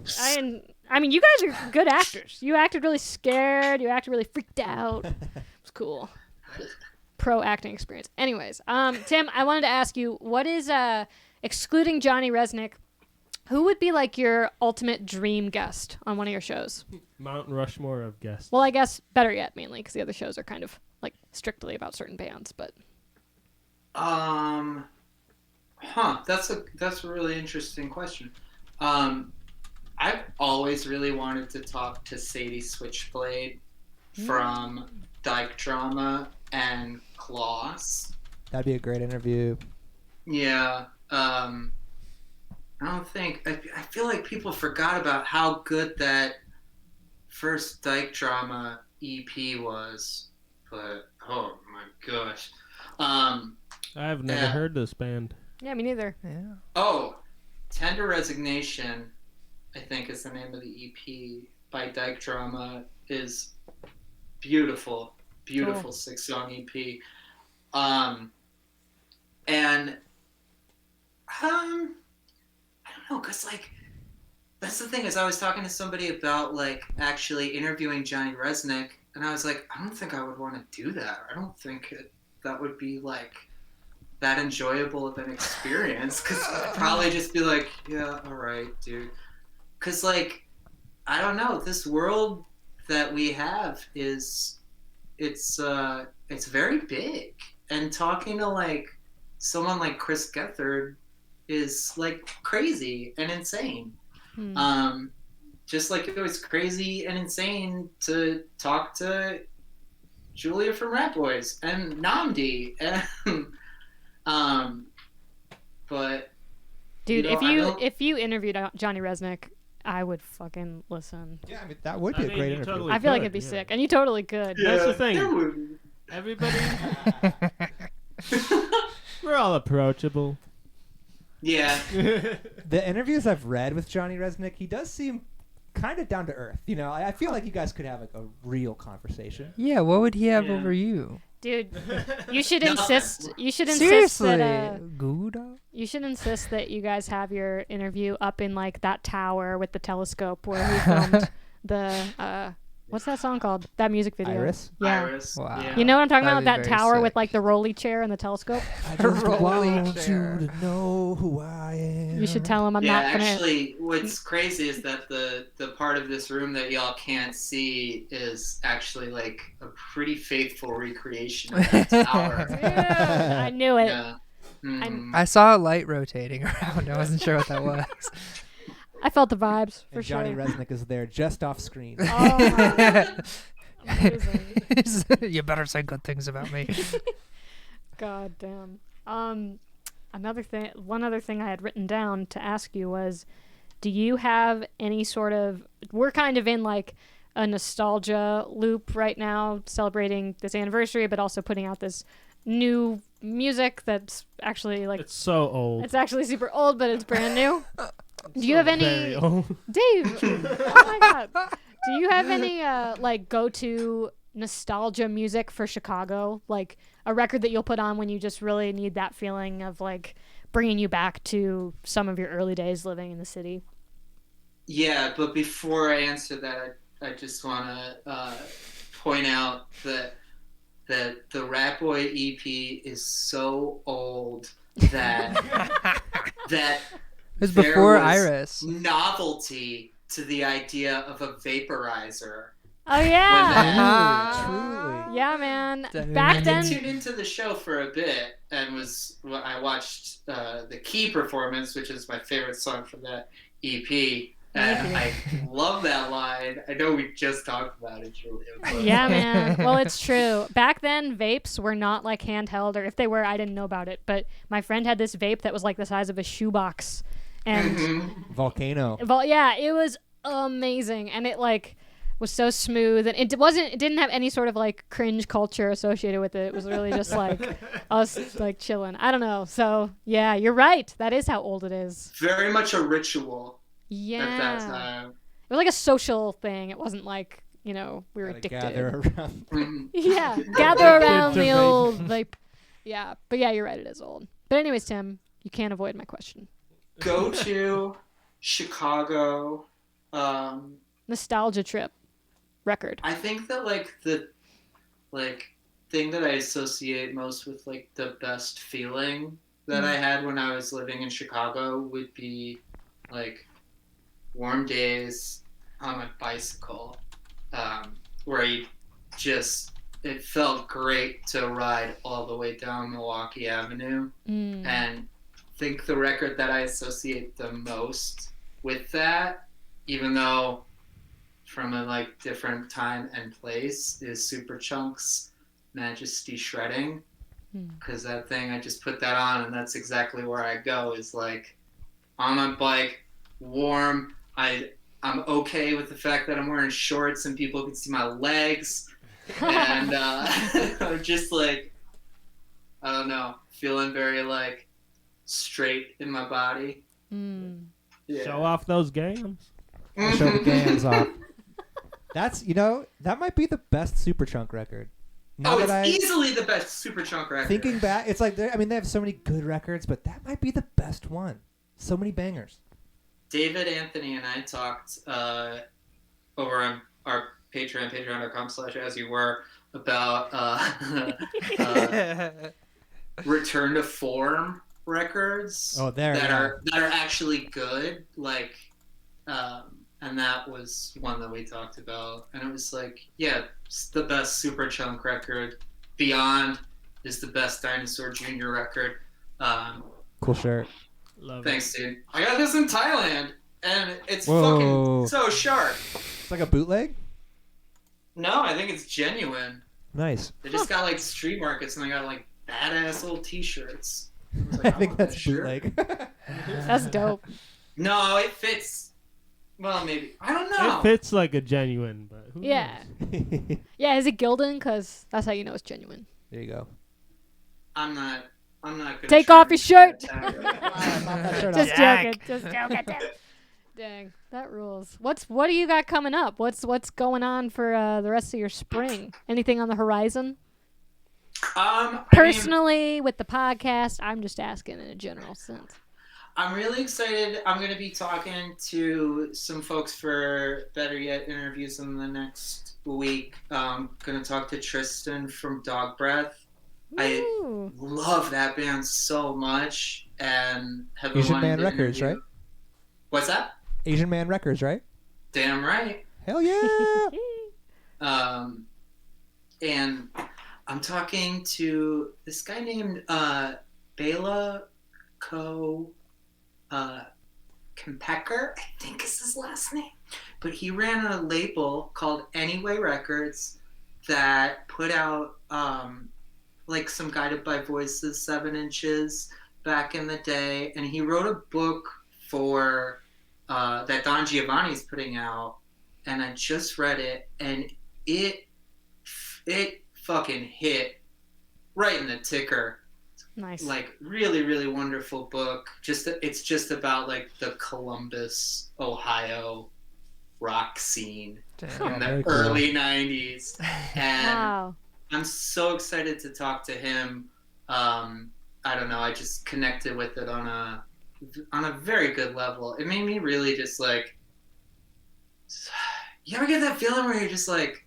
I mean, you guys are good actors. You acted really scared. You acted really freaked out. It was cool. Pro acting experience. Anyways, Tim, I wanted to ask you, what is excluding Johnny Resnick, who would be like your ultimate dream guest on one of your shows? Mount Rushmore of guests. Well, I guess better yet, mainly because the other shows are kind of like strictly about certain bands, but. That's a really interesting question. I've always really wanted to talk to Sadie Switchblade from Dyke Drama and Kloss. That'd be a great interview. Yeah. I feel like people forgot about how good that first Dyke Drama EP was, but oh my gosh. I've never Yeah. heard this band. Yeah, me neither. Yeah. Oh, Tender Resignation, I think is the name of the EP by Dyke Drama, is beautiful, beautiful Cool. 6-song EP. And I don't know, cause like that's the thing is I was talking to somebody about like actually interviewing Johnny Resnick, and I was like, I don't think I would want to do that. I don't think that would be like that enjoyable of an experience, because I'd probably just be like, yeah, all right, dude. Because like I don't know, this world that we have is it's very big, and talking to like someone like Chris Gethard is like crazy and insane. Just like it was crazy and insane to talk to Julia from Ratboys and Namdi, and but Dude, you know, if you interviewed Johnny Resnick, I would fucking listen. Yeah, I mean that would be a great interview. Totally I feel like could, it'd be yeah. sick, and you totally could. yeah, That's the thing. there would- Everybody, we're all approachable. yeah. The interviews I've read with Johnny Resnick, he does seem kind of down to earth. You know, I feel like you guys could have like a real conversation. Yeah, what would he have Yeah. over you? Dude, you should No. insist. You should insist Seriously, that. Gouda? You should insist that you guys have your interview up in like that tower with the telescope where he filmed the what's that song called? That music video. Iris? Yeah. Iris. Wow. Yeah. You know what I'm talking That'd about? be That very tower sick. with like the rolly chair and the telescope. I just Rolling want chair. you to know who I am. You should tell him I'm Yeah, not gonna. actually, what's crazy is that the part of this room that y'all can't see is actually like a pretty faithful recreation of that tower. Yeah, I knew it. Yeah. Mhm. I saw a light rotating around. I wasn't sure what that was. I felt the vibes for And sure. Johnny Resnick is there just off screen. Oh my. Amazing. You better say good things about me. God damn. One other thing I had written down to ask you was, do you have any sort of? We're kind of in like a nostalgia loop right now, celebrating this anniversary, but also putting out this new music that's actually like It's so old. it's actually super old, but it's brand new. Do you have any, Very old. Dave? Oh my god. Do you have any like go-to nostalgia music for Chicago? Like a record that you'll put on when you just really need that feeling of like bringing you back to some of your early days living in the city? Yeah, but before I answer that, I just want to point out that the Ratboy EP is so old that that It was there before was Iris. novelty to the idea of a vaporizer. Oh yeah. Truly. Yeah, man. Damn. Back I then, tuned into the show for a bit and I watched the Key performance, which is my favorite song from that EP. And I love that line. I know we just talked about it, Julia. But yeah, man. Well, it's true. Back then, vapes were not like handheld, or if they were, I didn't know about it. But my friend had this vape that was like the size of a shoebox, and Mhm. Volcano. yeah, it was amazing, and it like was so smooth, and it didn't have any sort of like cringe culture associated with it. It was really just like us like chilling. I don't know. So yeah, you're right. That is how old it is. Very much a ritual Yeah. at that time. It was like a social thing. It wasn't like, we were Gotta addicted. gather around. Mhm. Yeah, gather around To the vape. old vape. Yeah, but yeah, you're right. It is old. But anyways, Tim, you can't avoid my question. Go to Chicago. Nostalgia trip record. I think that the thing that I associate most with like the best feeling that I had when I was living in Chicago would be like warm days on my bicycle, where it felt great to ride all the way down Milwaukee Avenue. Mm. And I think the record that I associate the most with that, even though from a like different time and place, is Superchunk's Majesty Shredding. Because that thing, I just put that on and that's exactly where I go, is like on my bike, warm. I'm okay with the fact that I'm wearing shorts and people can see my legs. And I'm just like, I don't know, feeling very like straight in my body. Mm. Yeah. Show off those games. Show the gams off. That's, that might be the best Superchunk record. Now it's that easily the best Superchunk record. thinking back, it's like they have so many good records, but that might be the best one. So many bangers. David, Anthony, and I talked over on our Patreon, patreon.com/asyouwere, about return to form records that are actually good, like, and that was one that we talked about, and it was like, yeah, it's the best Superchunk record. Beyond is the best Dinosaur Jr. record. Cool shirt. Love Thanks, dude. I got this in Thailand, and it's Whoa. fucking so sharp. It's like a bootleg? No, I think it's genuine. Nice. They just got like street markets, and they got like badass little T-shirts. I, I think that's bootleg. That's dope. No, it fits. Well, maybe. I don't know. It fits like a genuine, but who Yeah. knows? Yeah, is it Gildan? Because that's how you know it's genuine. There you go. I'm not gonna Take share off your shirt. Shirt Just off. joking. Just joking. Dang, that rules. What do you got coming up? What's going on for the rest of your spring? Anything on the horizon? Personally, with the podcast, I'm just asking in a general sense. I'm really excited. I'm going to be talking to some folks for Better Yet interviews in the next week. I'm going to talk to Tristan from Dog Breath. Ooh. I love that band so much and have been Asian wanting Man to Records, interview. right? What's that? Asian Man Records, right? Damn right. Hell yeah! And I'm talking to this guy named Bela Kempecker, I think is his last name. But he ran a label called Anyway Records that put out like some Guided by Voices 7 inches back in the day. And he wrote a book for that Don Giovanni's putting out. And I just read it, and it fucking hit right in the ticker. Nice. Like, really, really wonderful book. It's just about like the Columbus, Ohio rock scene in the early 90s. And Wow. I'm so excited to talk to him. I don't know, I just connected with it on a very good level. It made me really just like, you ever get that feeling where you're just like,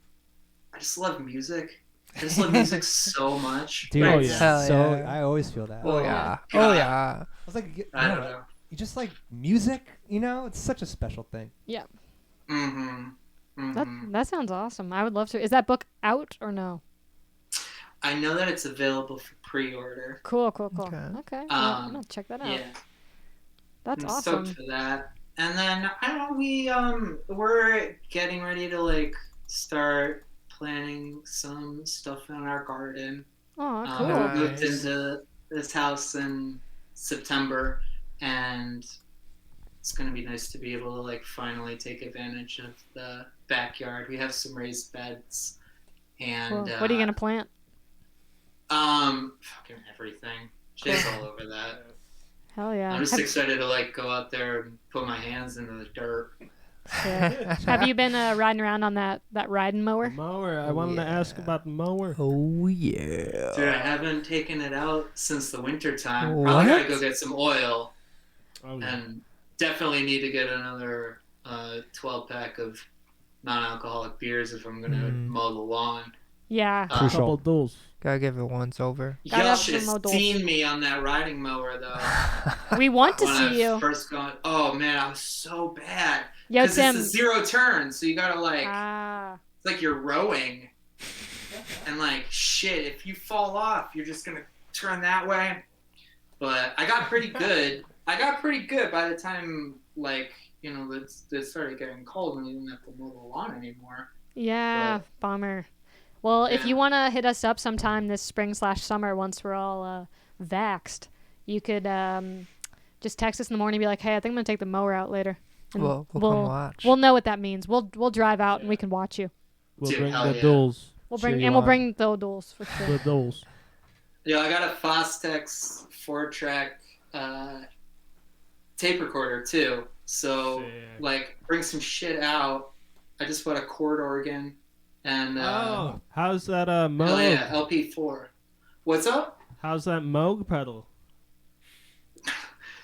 I just love music. I just love music so much. Dude, Oh, it's yeah. so yeah. I always feel that. Oh yeah. God. Oh yeah. I was like, I don't know. you just like music, you know? It's such a special thing. Yeah. Mm-hmm. That sounds awesome. I would love to. Is that book out or no? I know that it's available for pre-order. Cool. Okay. I'm gonna check that out. Yeah. That's I'm awesome. stoked for that. And then I don't know, we're getting ready to like start planning some stuff in our garden. Oh, We cool. moved into this house in September, and it's gonna be nice to be able to like finally take advantage of the backyard. We have some raised beds, and Cool. What are you gonna plant? fucking everything. Just all over that. Hell yeah. I'm just excited to like go out there and put my hands into the dirt. Have you been riding around on that riding mower? Mower. I wanted to ask about the mower. Oh yeah. Dude, I haven't taken it out since the winter time. What? Probably gotta go get some oil, Oh, yeah. and definitely need to get another 12-pack of non-alcoholic beers if I'm gonna mow the lawn. Yeah. A couple duels. Gotta give it once over. Gotta Y'all have should some have more seen me on that riding mower though. We want to when see I you. first got, oh man, I was so bad. Yo, Because Tim. it's a 0 turn, so you gotta like, Ah. it's like you're rowing, and like shit, if you fall off, you're just gonna turn that way. But I got pretty good. I got pretty good by the time like it started getting cold and we didn't have to mow the lawn anymore. Yeah. But- Bummer. Well, if Yeah. you want to hit us up sometime this spring/summer once we're all vaxxed, you could just text us in the morning and be like, hey, I think I'm going to take the mower out later. And We'll come watch. We'll know what that means. We'll drive out and we can watch you. We'll Dude, bring hell the yeah. duels. We'll Cheer bring you and we'll on. bring the duels for sure. The duels. Yeah, I got a Fostex 4-track tape recorder too. So Sick. like, bring some shit out. I just bought a chord organ, And how's that Moog? oh yeah, LP4. What's up? How's that Moog pedal?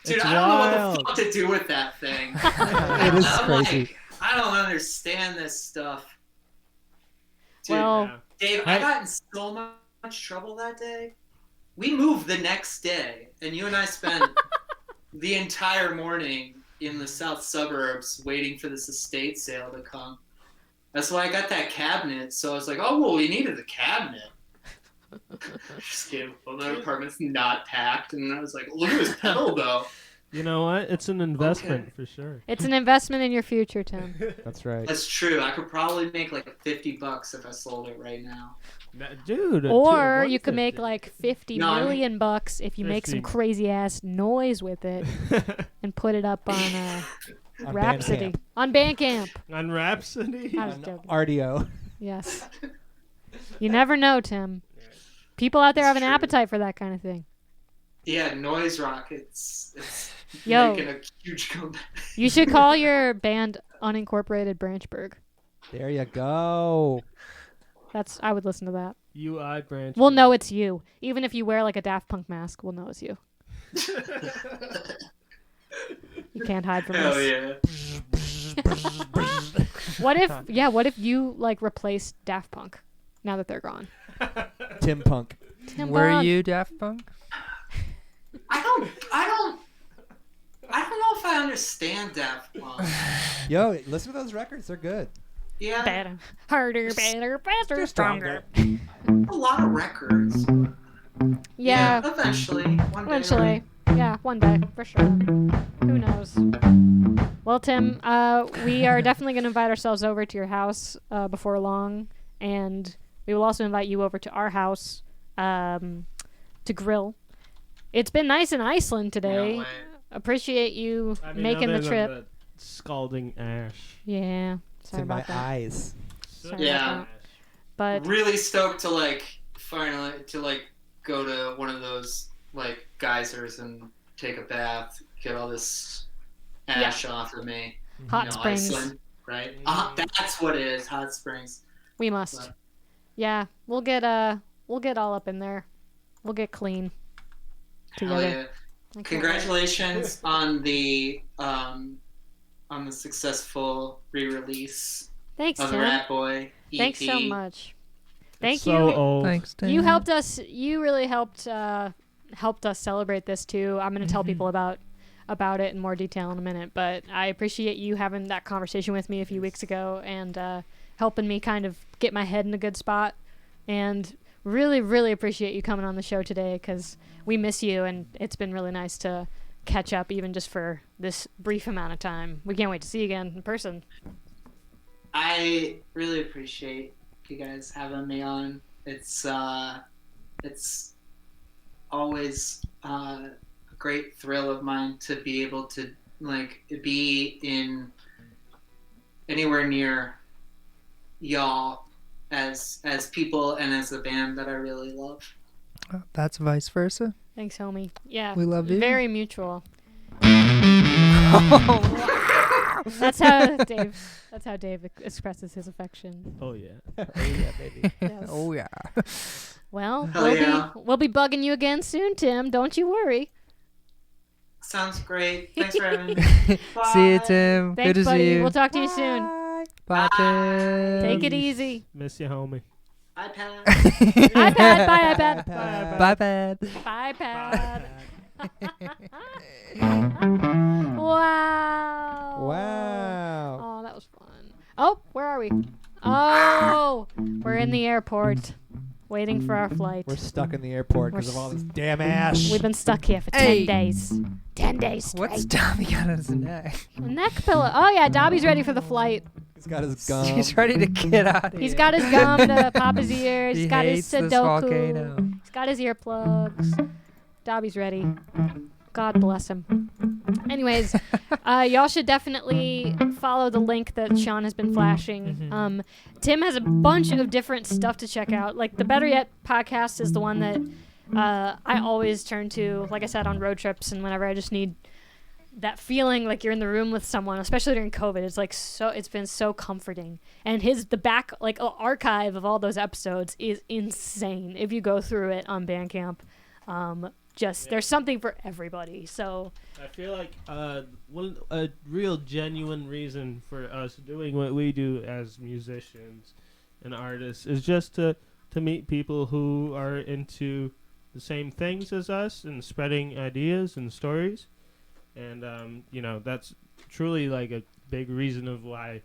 Dude, It's I don't know wild. what the fuck to do with that thing. It is I'm crazy. like, I don't understand this stuff. Dude, Well, Dave, I got in so much trouble that day. We moved the next day, and you and I spent the entire morning in the south suburbs waiting for this estate sale to come. That's why I got that cabinet. So I was like, oh, well, we needed the cabinet. Just kidding. Well, the apartment's not packed. And I was like, look at this pedal, though. You know what? It's an investment for sure. it's an investment in your future, Tim. That's right. That's true. I could probably make like $50 if I sold it right now. Dude. Or you could make like 50 No, I mean- million bucks if you make some 50. crazy ass noise with it and put it up on On Rhapsody. Bandcamp. On Bandcamp. on Rhapsody. I was On joking. RDO. Yes. You never know, Tim. People out there have an true. appetite for that kind of thing. Yeah, noise rock. It's Yo. making a huge comeback. You should call your band Unincorporated Branchburg. There you go. I would listen to that. UI branch. We'll know it's you. Even if you wear like a Daft Punk mask, we'll know it's you. You can't hide from Hell us. yeah. What if you like replaced Daft Punk now that they're gone? Tim Punk. Tim Were Punk. you Daft Punk? I don't know if I understand Daft Punk. Yo, listen to those records. They're good. Yeah, Better, harder, better, faster, They're stronger. a lot of records. Yeah, Eventually. One day. eventually. Yeah, one day for sure. Who knows? Well, Tim, we are definitely going to invite ourselves over to your house before long, and we will also invite you over to our house to grill. It's been nice in Iceland today. Yeah, Appreciate you I mean, making other the than trip. the scalding ash. Yeah, It's sorry in my about that. eyes. Sorry Yeah. about that. But Really stoked to finally go to one of those geysers and take a bath, get all this ash off of me. hot springs. Iceland, right? That's what it is. Hot springs. We must. But- Yeah, we'll get all up in there. We'll get clean Hell together. yeah. I can't wait. Congratulations on the successful re-release Thanks, of the Tim. Ratboy EP. Thanks so much. Thank It's you. So old. Thanks, Tim. You helped us. You really helped us celebrate this too. I'm going to tell people about it in more detail in a minute, but I appreciate you having that conversation with me a few weeks ago and helping me kind of get my head in a good spot. And really, really appreciate you coming on the show today because we miss you, and it's been really nice to catch up even just for this brief amount of time. We can't wait to see you again in person. I really appreciate you guys having me on. It's always a great thrill of mine to be able to be in anywhere near y'all as people and as a band that I really love. That's vice versa. Thanks, homie. Yeah, We love you. very mutual. That's how Dave expresses his affection. Oh yeah. Oh, yeah, baby. Yes. Oh yeah. Well, Hell yeah. we'll be bugging you again soon, Tim. Don't you worry. Sounds great. Thanks for having me. Bye. See you, Tim. Thanks, Good to buddy. see you. We'll talk to you soon. Bye, Tim. Take it easy. Miss you, homie. iPad. iPad. Bye, iPad. Bye, Pad. Bye, Pad. Wow. Wow. Oh, that was fun. Oh, where are we? Oh, we're in the airport, waiting for our flight. We're stuck in the airport because of all this damn ash. We've been stuck here for 10 Hey. days. 10 days straight. What's Tommy got on his neck? A neck pillow. Oh, yeah, Dobby's ready for the flight. He's got his gum. He's ready to get out of here. He's got his gum to pop his ears. He He's got his hates this Sudoku. volcano. He's got his earplugs. Dobby's ready. God bless him. Anyways, y'all should definitely follow the link that Sean has been flashing. Tim has a bunch of different stuff to check out. Like the Better Yet podcast is the one that I always turn to, like I said, on road trips and whenever I just need that feeling like you're in the room with someone, especially during COVID. It's like it's been so comforting. And the back archive of all those episodes is insane if you go through it on Bandcamp. There's something for everybody. So I feel like a real genuine reason for us doing what we do as musicians and artists is just to meet people who are into the same things as us and spreading ideas and stories. And that's truly like a big reason of why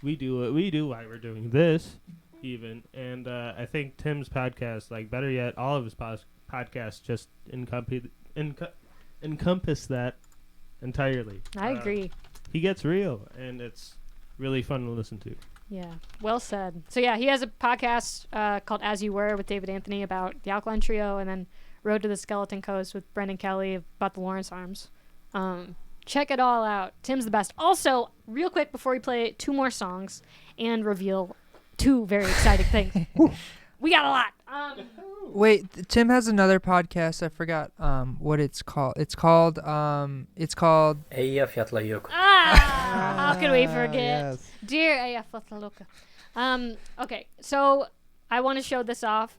we do what we do, why we're doing this even. And I think Tim's podcast, like better yet, all of his podcasts just encompass that entirely. I agree. He gets real, and it's really fun to listen to. Yeah, well said. So yeah, he has a podcast called As You Were with David Anthony about the Alkaline Trio, and then Road to the Skeleton Coast with Brendan Kelly about the Lawrence Arms. Check it all out. Tim's the best. Also, real quick before we play 2 more songs and reveal 2 very exciting things. We got a lot. Wait, Tim has another podcast. I forgot what it's called. It's called Eyjafjallajökull. How could we forget? Yes. Dear Eyjafjallajökull. Okay, so I want to show this off.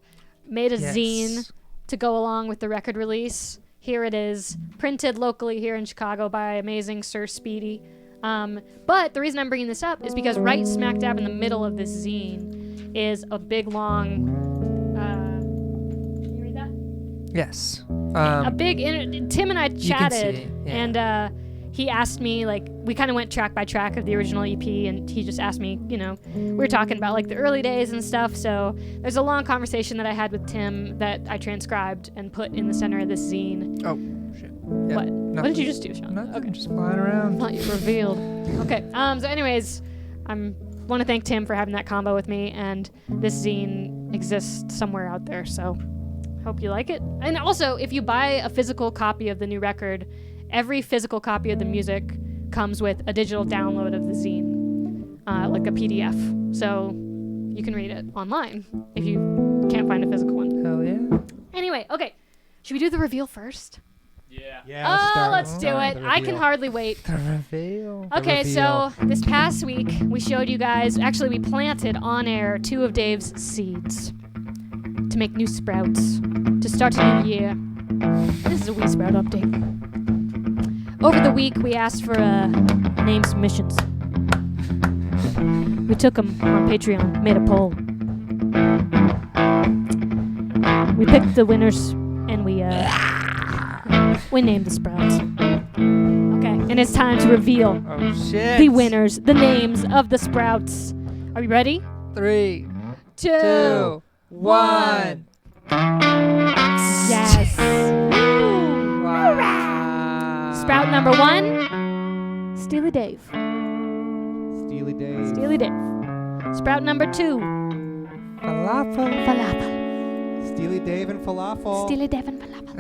Made a zine to go along with the record release. Here it is, printed locally here in Chicago by amazing Sir Speedy. But the reason I'm bringing this up is because right smack dab in the middle of this zine is a big long. Can you read that? Yes. Tim and I chatted, see, yeah. and he asked me, like, we kind of went track by track of the original EP, and he just asked me, we were talking about like the early days and stuff. So there's a long conversation that I had with Tim that I transcribed and put in the center of this zine. Oh shit. Yeah, What? nothing. What did you just do, Sean? Nothing. Okay. Just flying around. Not you revealed. Okay. So anyways, I want to thank Tim for having that combo with me, and this zine exists somewhere out there. So hope you like it. And also, if you buy a physical copy of the new record, every physical copy of the music comes with a digital download of the zine, like a PDF. So you can read it online if you can't find a physical one. Hell yeah. Anyway, okay. Should we do the reveal first? Yeah. Yeah. Let's do it. I can hardly wait. The reveal. Okay, reveal. so this past week we showed you guys, actually we planted on air 2 of Dave's seeds to make new sprouts to start a new year. This is a wee sprout update. Over the week we asked for name submissions. We took them on Patreon, made a poll. We picked the winners and we named the sprouts. Okay, and it's time to reveal Oh shit. the winners, the names of the sprouts. Are you ready? 3, 2, 2, 1. Yes. Wow. Sprout number 1, Steely Dave. Steely Dave. Steely Dave. Sprout number 2, Falafel. Falafel. Steely Dave and falafel. Steely Dave and Falafel.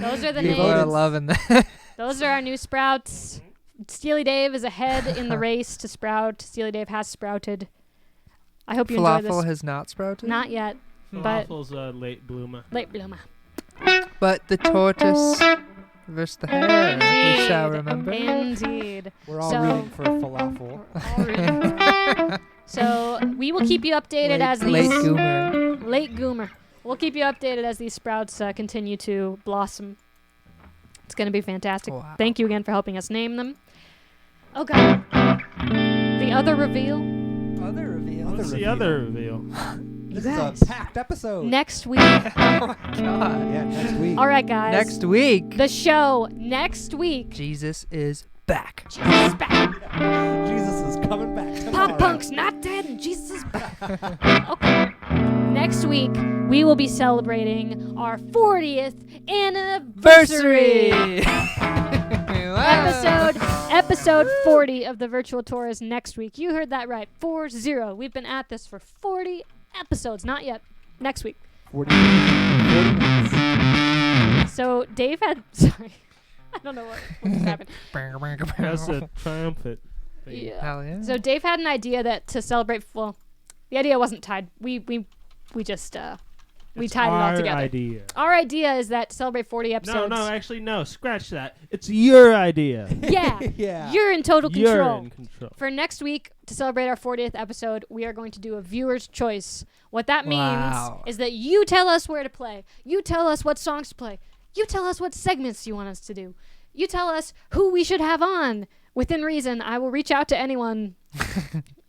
Those are the People are names. loving that. Those are our new sprouts. Steely Dave is ahead in the race to sprout. Steely Dave has sprouted. I hope you enjoy Falafel this. has not sprouted. Not yet, but Falafel's late bloomer. late bloomer. But the tortoise versus the hare. We shall remember. Indeed. We're all So- rooting for falafel. So we will keep you updated as these Late goomer. late goomer. We'll keep you updated as these sprouts continue to blossom. It's going to be fantastic. Wow. Thank you again for helping us name them. Okay. The other reveal. Other reveal. Other What's the reveal. other reveal? This guys. is a packed episode. Next week. Oh my god. Yeah, next week. All right, guys. Next week, The show next week. Jesus is back. Jesus is back. Jesus is coming back tomorrow. Pop punk's not dead and Jesus is back. Okay. Next week, we will be celebrating our 40th anniversary. Episode 40 of the virtual tour is next week. You heard that right. 40. We've been at this for 40 episodes. Not yet. Next week. 40 minutes. So Dave had... Sorry. I don't know what just happened. That's a triumphant thing. Yeah. Hell yeah. So Dave had an idea that to celebrate... Well, the idea wasn't tied. We just We It's tied it all our together. idea. Our idea is that to celebrate 40 episodes. No, actually, no. Scratch that. It's your idea. Yeah. Yeah. You're in total control. You're in control. For next week, to celebrate our 40th episode, we are going to do a viewer's choice. What that means Wow. is that you tell us where to play. You tell us what songs to play. You tell us what segments you want us to do. You tell us who we should have on. Within reason, I will reach out to anyone.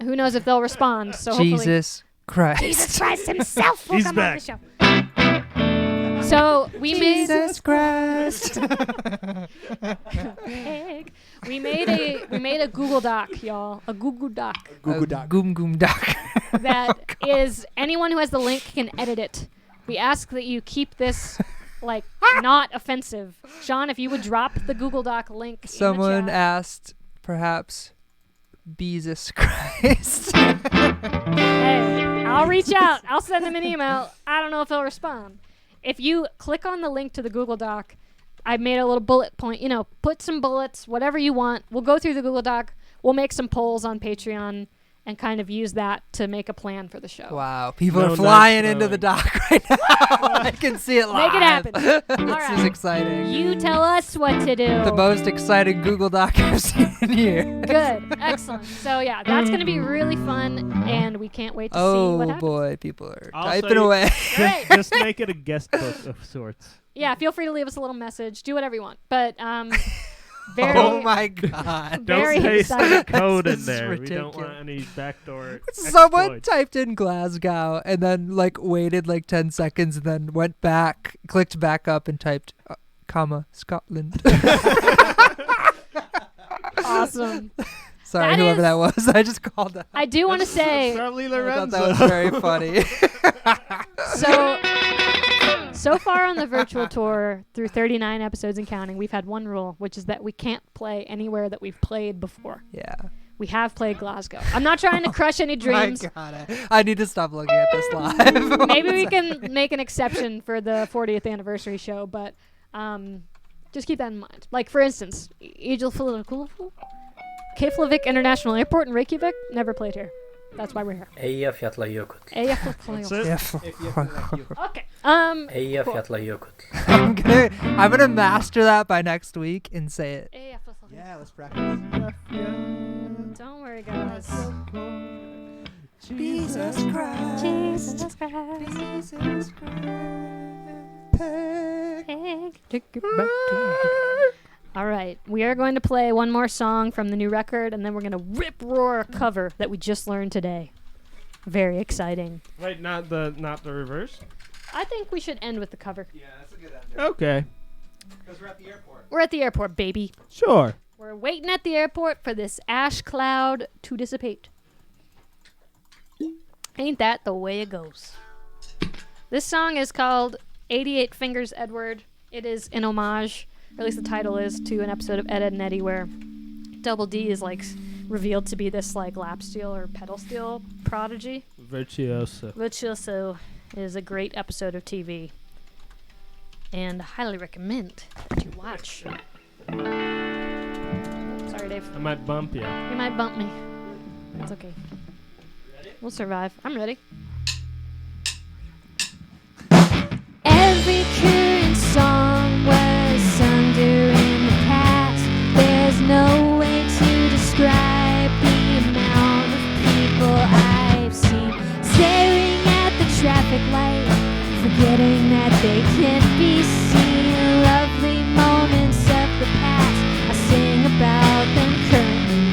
Who knows if they'll respond. So hopefully, Jesus Christ. Jesus Christ himself will He's come back. on the show. So we made Jesus Christ. we made a Google Doc, y'all. A Google Doc Google Doc. Goom Goom Doc. that is anyone who has the link can edit it. We ask that you keep this like not offensive. Sean, if you would drop the Google Doc link. Someone in the chat. asked, perhaps, Jesus Christ. Hey, I'll reach out. I'll send them an email. I don't know if they'll respond. If you click on the link to the Google Doc, I made a little bullet point. You know, put some bullets, whatever you want. We'll go through the Google Doc. We'll make some polls on Patreon and kind of use that to make a plan for the show. Wow, people No, are not flying into the throwing. doc right now. I can see it live. Make it happen. This All is right. exciting. You tell us what to do. The most exciting Google Doc I've seen in years. Good. Excellent. So, yeah, that's going to be really fun, and we can't wait to see what Oh happens. boy, people are Also, typing you- away. Great. Just make it a guest book of sorts. Yeah, feel free to leave us a little message. Do whatever you want. But, very... Oh my god. Don't Very paste exciting. the code in This is there. We ridiculous. don't want any backdoor Someone exploits. typed in Glasgow and then like waited like 10 seconds and then went back, clicked back up and typed comma Scotland. Awesome. Sorry, That whoever is- that was. I just called that. I do want to say... Probably I thought Lorenzo. that was very funny. So far on the virtual tour, through 39 episodes and counting, we've had one rule, which is that we can't play anywhere that we've played before. Yeah. We have played Glasgow. I'm not trying to crush any dreams. My God, I need to stop looking at this live. Maybe we can make an exception for the 40th anniversary show, but just keep that in mind. Like, for instance, Eyjafjallajökull, Keflavik International Airport in Reykjavik, never played here. That's why we're here. Eyjafjallajökull. That's Eyjafjallajökull. it. Yeah. If you feel like you. Okay. Eyjafjallajökull. I'm gonna master that by next week and say it. Eyjafjallajökull. Yeah, let's practice. Don't worry, guys. Jesus Christ. Jesus Christ. Jesus All right, we are going to play one more song from the new record, and then we're going to rip roar a cover that we just learned today. Very exciting. Wait, not the reverse. I think we should end with the cover. Yeah, that's a good answer. Okay, Because we're at the airport. We're at the airport, baby. sure. We're waiting at the airport for this ash cloud to dissipate. Ain't that the way it goes? This song is called 88 Fingers Edward. It is an homage, or at least the title is, to an episode of Ed, Edd and Eddy where Double D is like revealed to be this like lap steel or pedal steel prodigy. Virtuoso. Virtuoso is a great episode of TV, and I highly recommend that you watch. Sorry, Dave. I might bump you. You might bump me. It's okay. We'll survive. I'm ready. Every current song was sung during the past. There's no way to describe the amount of people I've seen staring at the traffic light, forgetting that they can't be seen. Lovely moments of the past, I sing about them currently.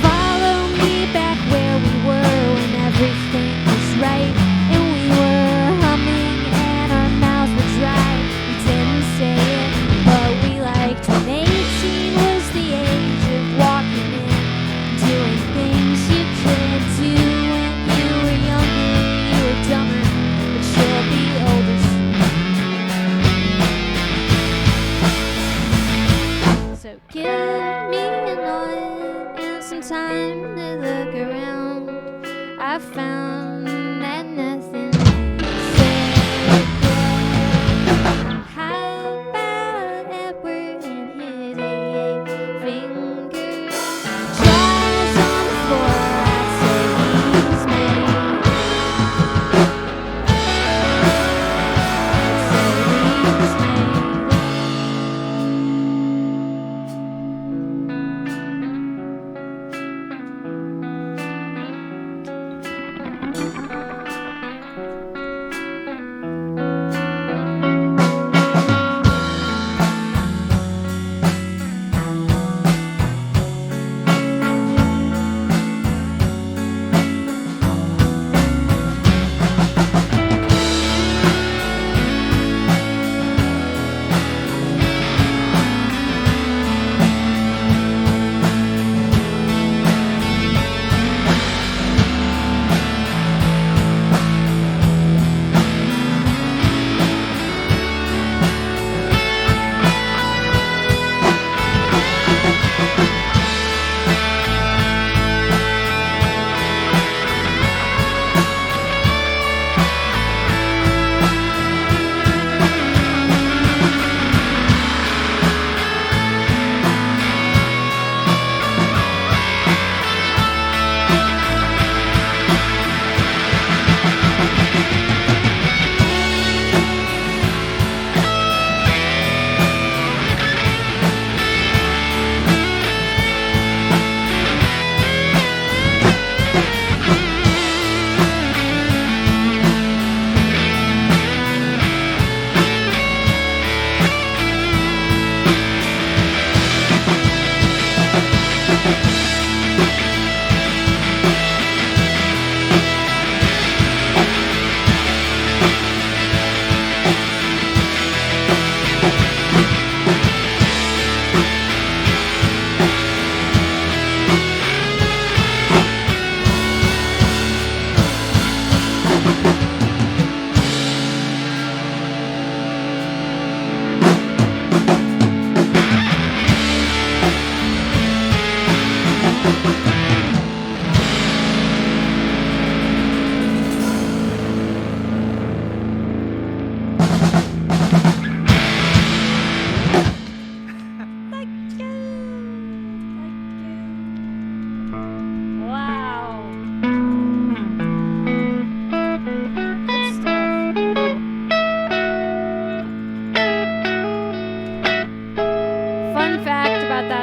Follow me back where we were when everything was right, and we were humming and our mouths were dry. We didn't say it, but we liked when 18 was the age of walking in, doing things you couldn't do when you were younger. You were dumber, but you're the oldest. So give me a note and some time to look around. I found that nothing sacred. How about Edward and his 88 fingers? Jaws on the floor, I'd say he's made.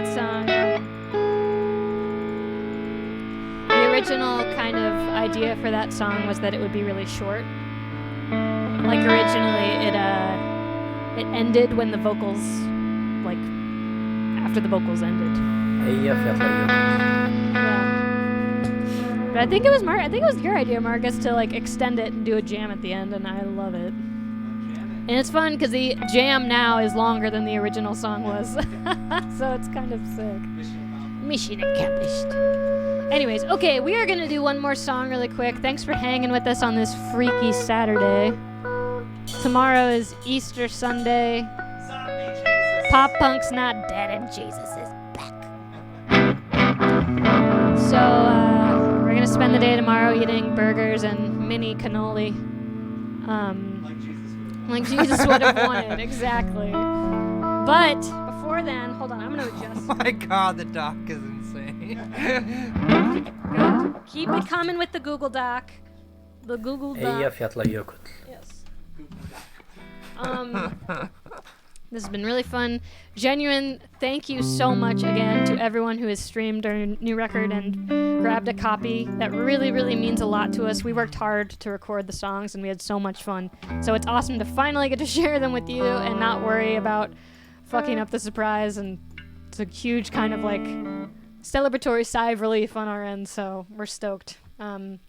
that song. The original kind of idea for that song was that it would be really short. Like originally, it ended when the vocals, like after the vocals ended. Eyjafjallajökull. Yeah. But I think it was I think it was your idea, Marcus, to like extend it and do a jam at the end, and I love it. And it's fun because the jam now is longer than the original song was, so it's kind of sick. Mission accomplished. Anyways, okay, we are gonna do one more song really quick. Thanks for hanging with us on this freaky Saturday. Tomorrow is Easter Sunday. Pop punk's not dead and Jesus is back. So we're gonna spend the day tomorrow eating burgers and mini cannoli. Like Jesus would have wanted, exactly. But before then, hold on, I'm gonna adjust. Oh my god, the doc is insane. Keep it coming with the Google Doc. The Google Doc. Eyjafjallajökull. Yes. This has been really fun. Genuine thank you so much again to everyone who has streamed our new record and grabbed a copy. That really, really means a lot to us. We worked hard to record the songs and we had so much fun. So it's awesome to finally get to share them with you and not worry about fucking up the surprise. And it's a huge kind of like celebratory sigh of relief on our end. So we're stoked. And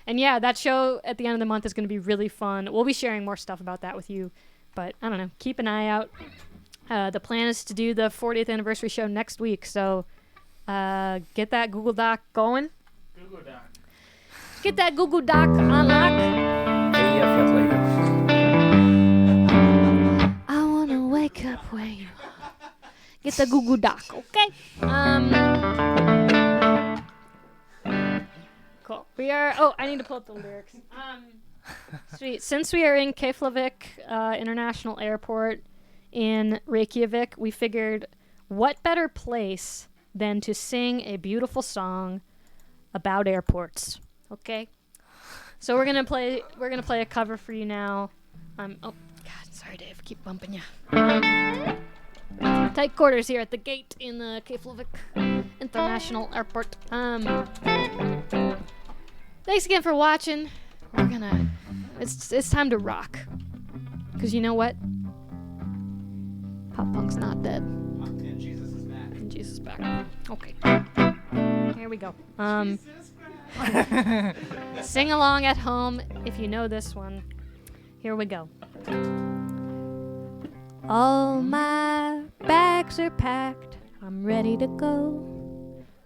yeah, that show at the end of the month is going to be really fun. We'll be sharing more stuff about that with you. But I don't know, keep an eye out. The plan is to do the 40th anniversary show next week, so get that Google Doc going. Google Doc. Get that Google Doc on lock. Eyjafjallajökull. I wanna wake up where you are. Get the Google Doc, okay? Cool. We are. Oh, I need to pull up the lyrics. Sweet. Since we are in Keflavik International Airport in Reykjavik, we figured what better place than to sing a beautiful song about airports. Okay? So we're gonna play a cover for you now. Oh God, sorry Dave, keep bumping you. Tight quarters here at the gate in the Keflavik International Airport. Thanks again for watching. It's time to rock. Because you know what? Pop punk's not dead. And Jesus is back. And Jesus is back. Okay. Here we go. Sing along at home if you know this one. Here we go. All my bags are packed. I'm ready to go.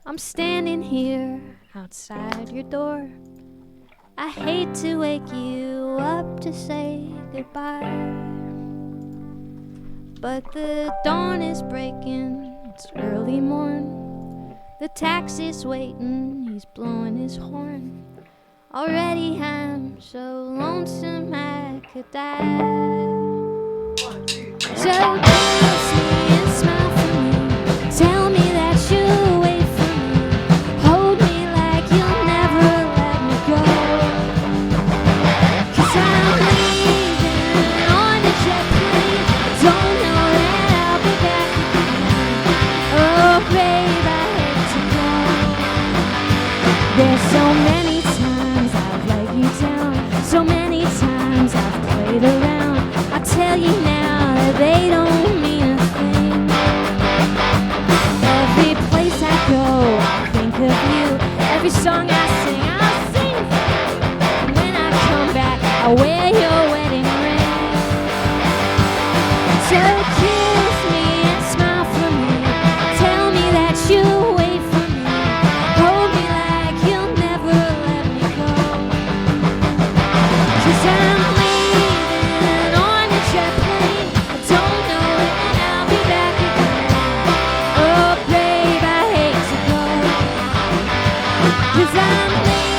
I'm standing here outside your door. I hate to wake you up to say goodbye, but the dawn is breaking, it's early morn. The taxi's waiting, he's blowing his horn. Already I'm so lonesome I could die. So kiss me and smile for me, tell me that you'll wait for me, hold me like you'll never let me go. Cause I'm leaving on a jet plane, don't know that I'll be back again. Oh babe, I hate to go. There's so many times I've let you down, so many times I've played around. I tell you now that they don't mean a thing. Every place I go, I think of you. Every song I sing, I'll sing for you. And when I come back, I'll wear your wedding ring. So kiss me and smile for me, tell me that you'll wait for me, hold me like you'll never let me go. Cause I'm leaving on a jet plane, I don't know when I'll be back again. Oh babe, I hate to go. Cause I'm leaving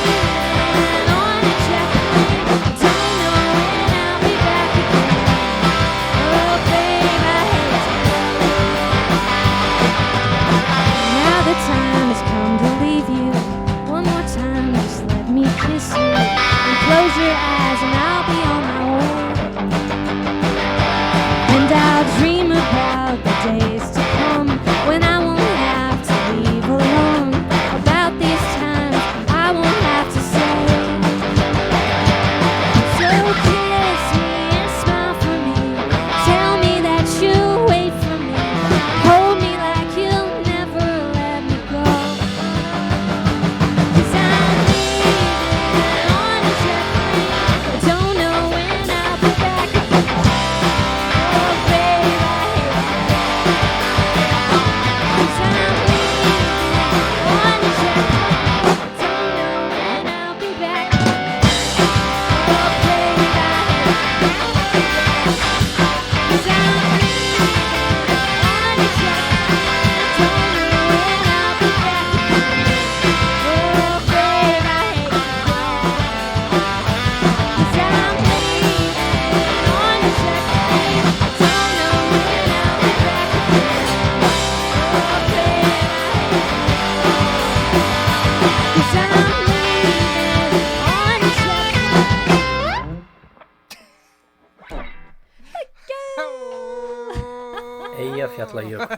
Eyjafjallajökull.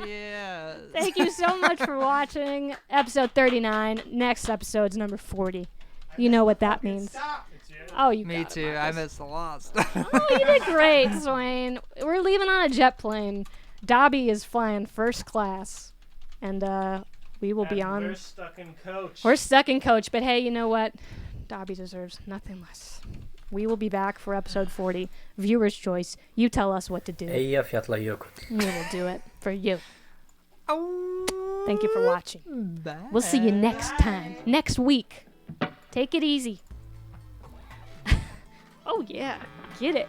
Yeah. Thank you so much for watching episode 39. Next episode's number 40. You know what that means. Oh, you Me got it, too. I Marcus. missed a lot. Oh, you did great, Swain. We're leaving on a jet plane. Dobby is flying first class. And we will be on. We're stuck in coach. We're stuck in coach, but hey, you know what? Dobby deserves nothing less. We will be back for episode 40. Viewer's choice. You tell us what to do. Eyjafjallajökull. We will do it for you. Oh, Thank you for watching. bye. We'll see you next time. Next week. Take it easy. Oh, yeah. Get it.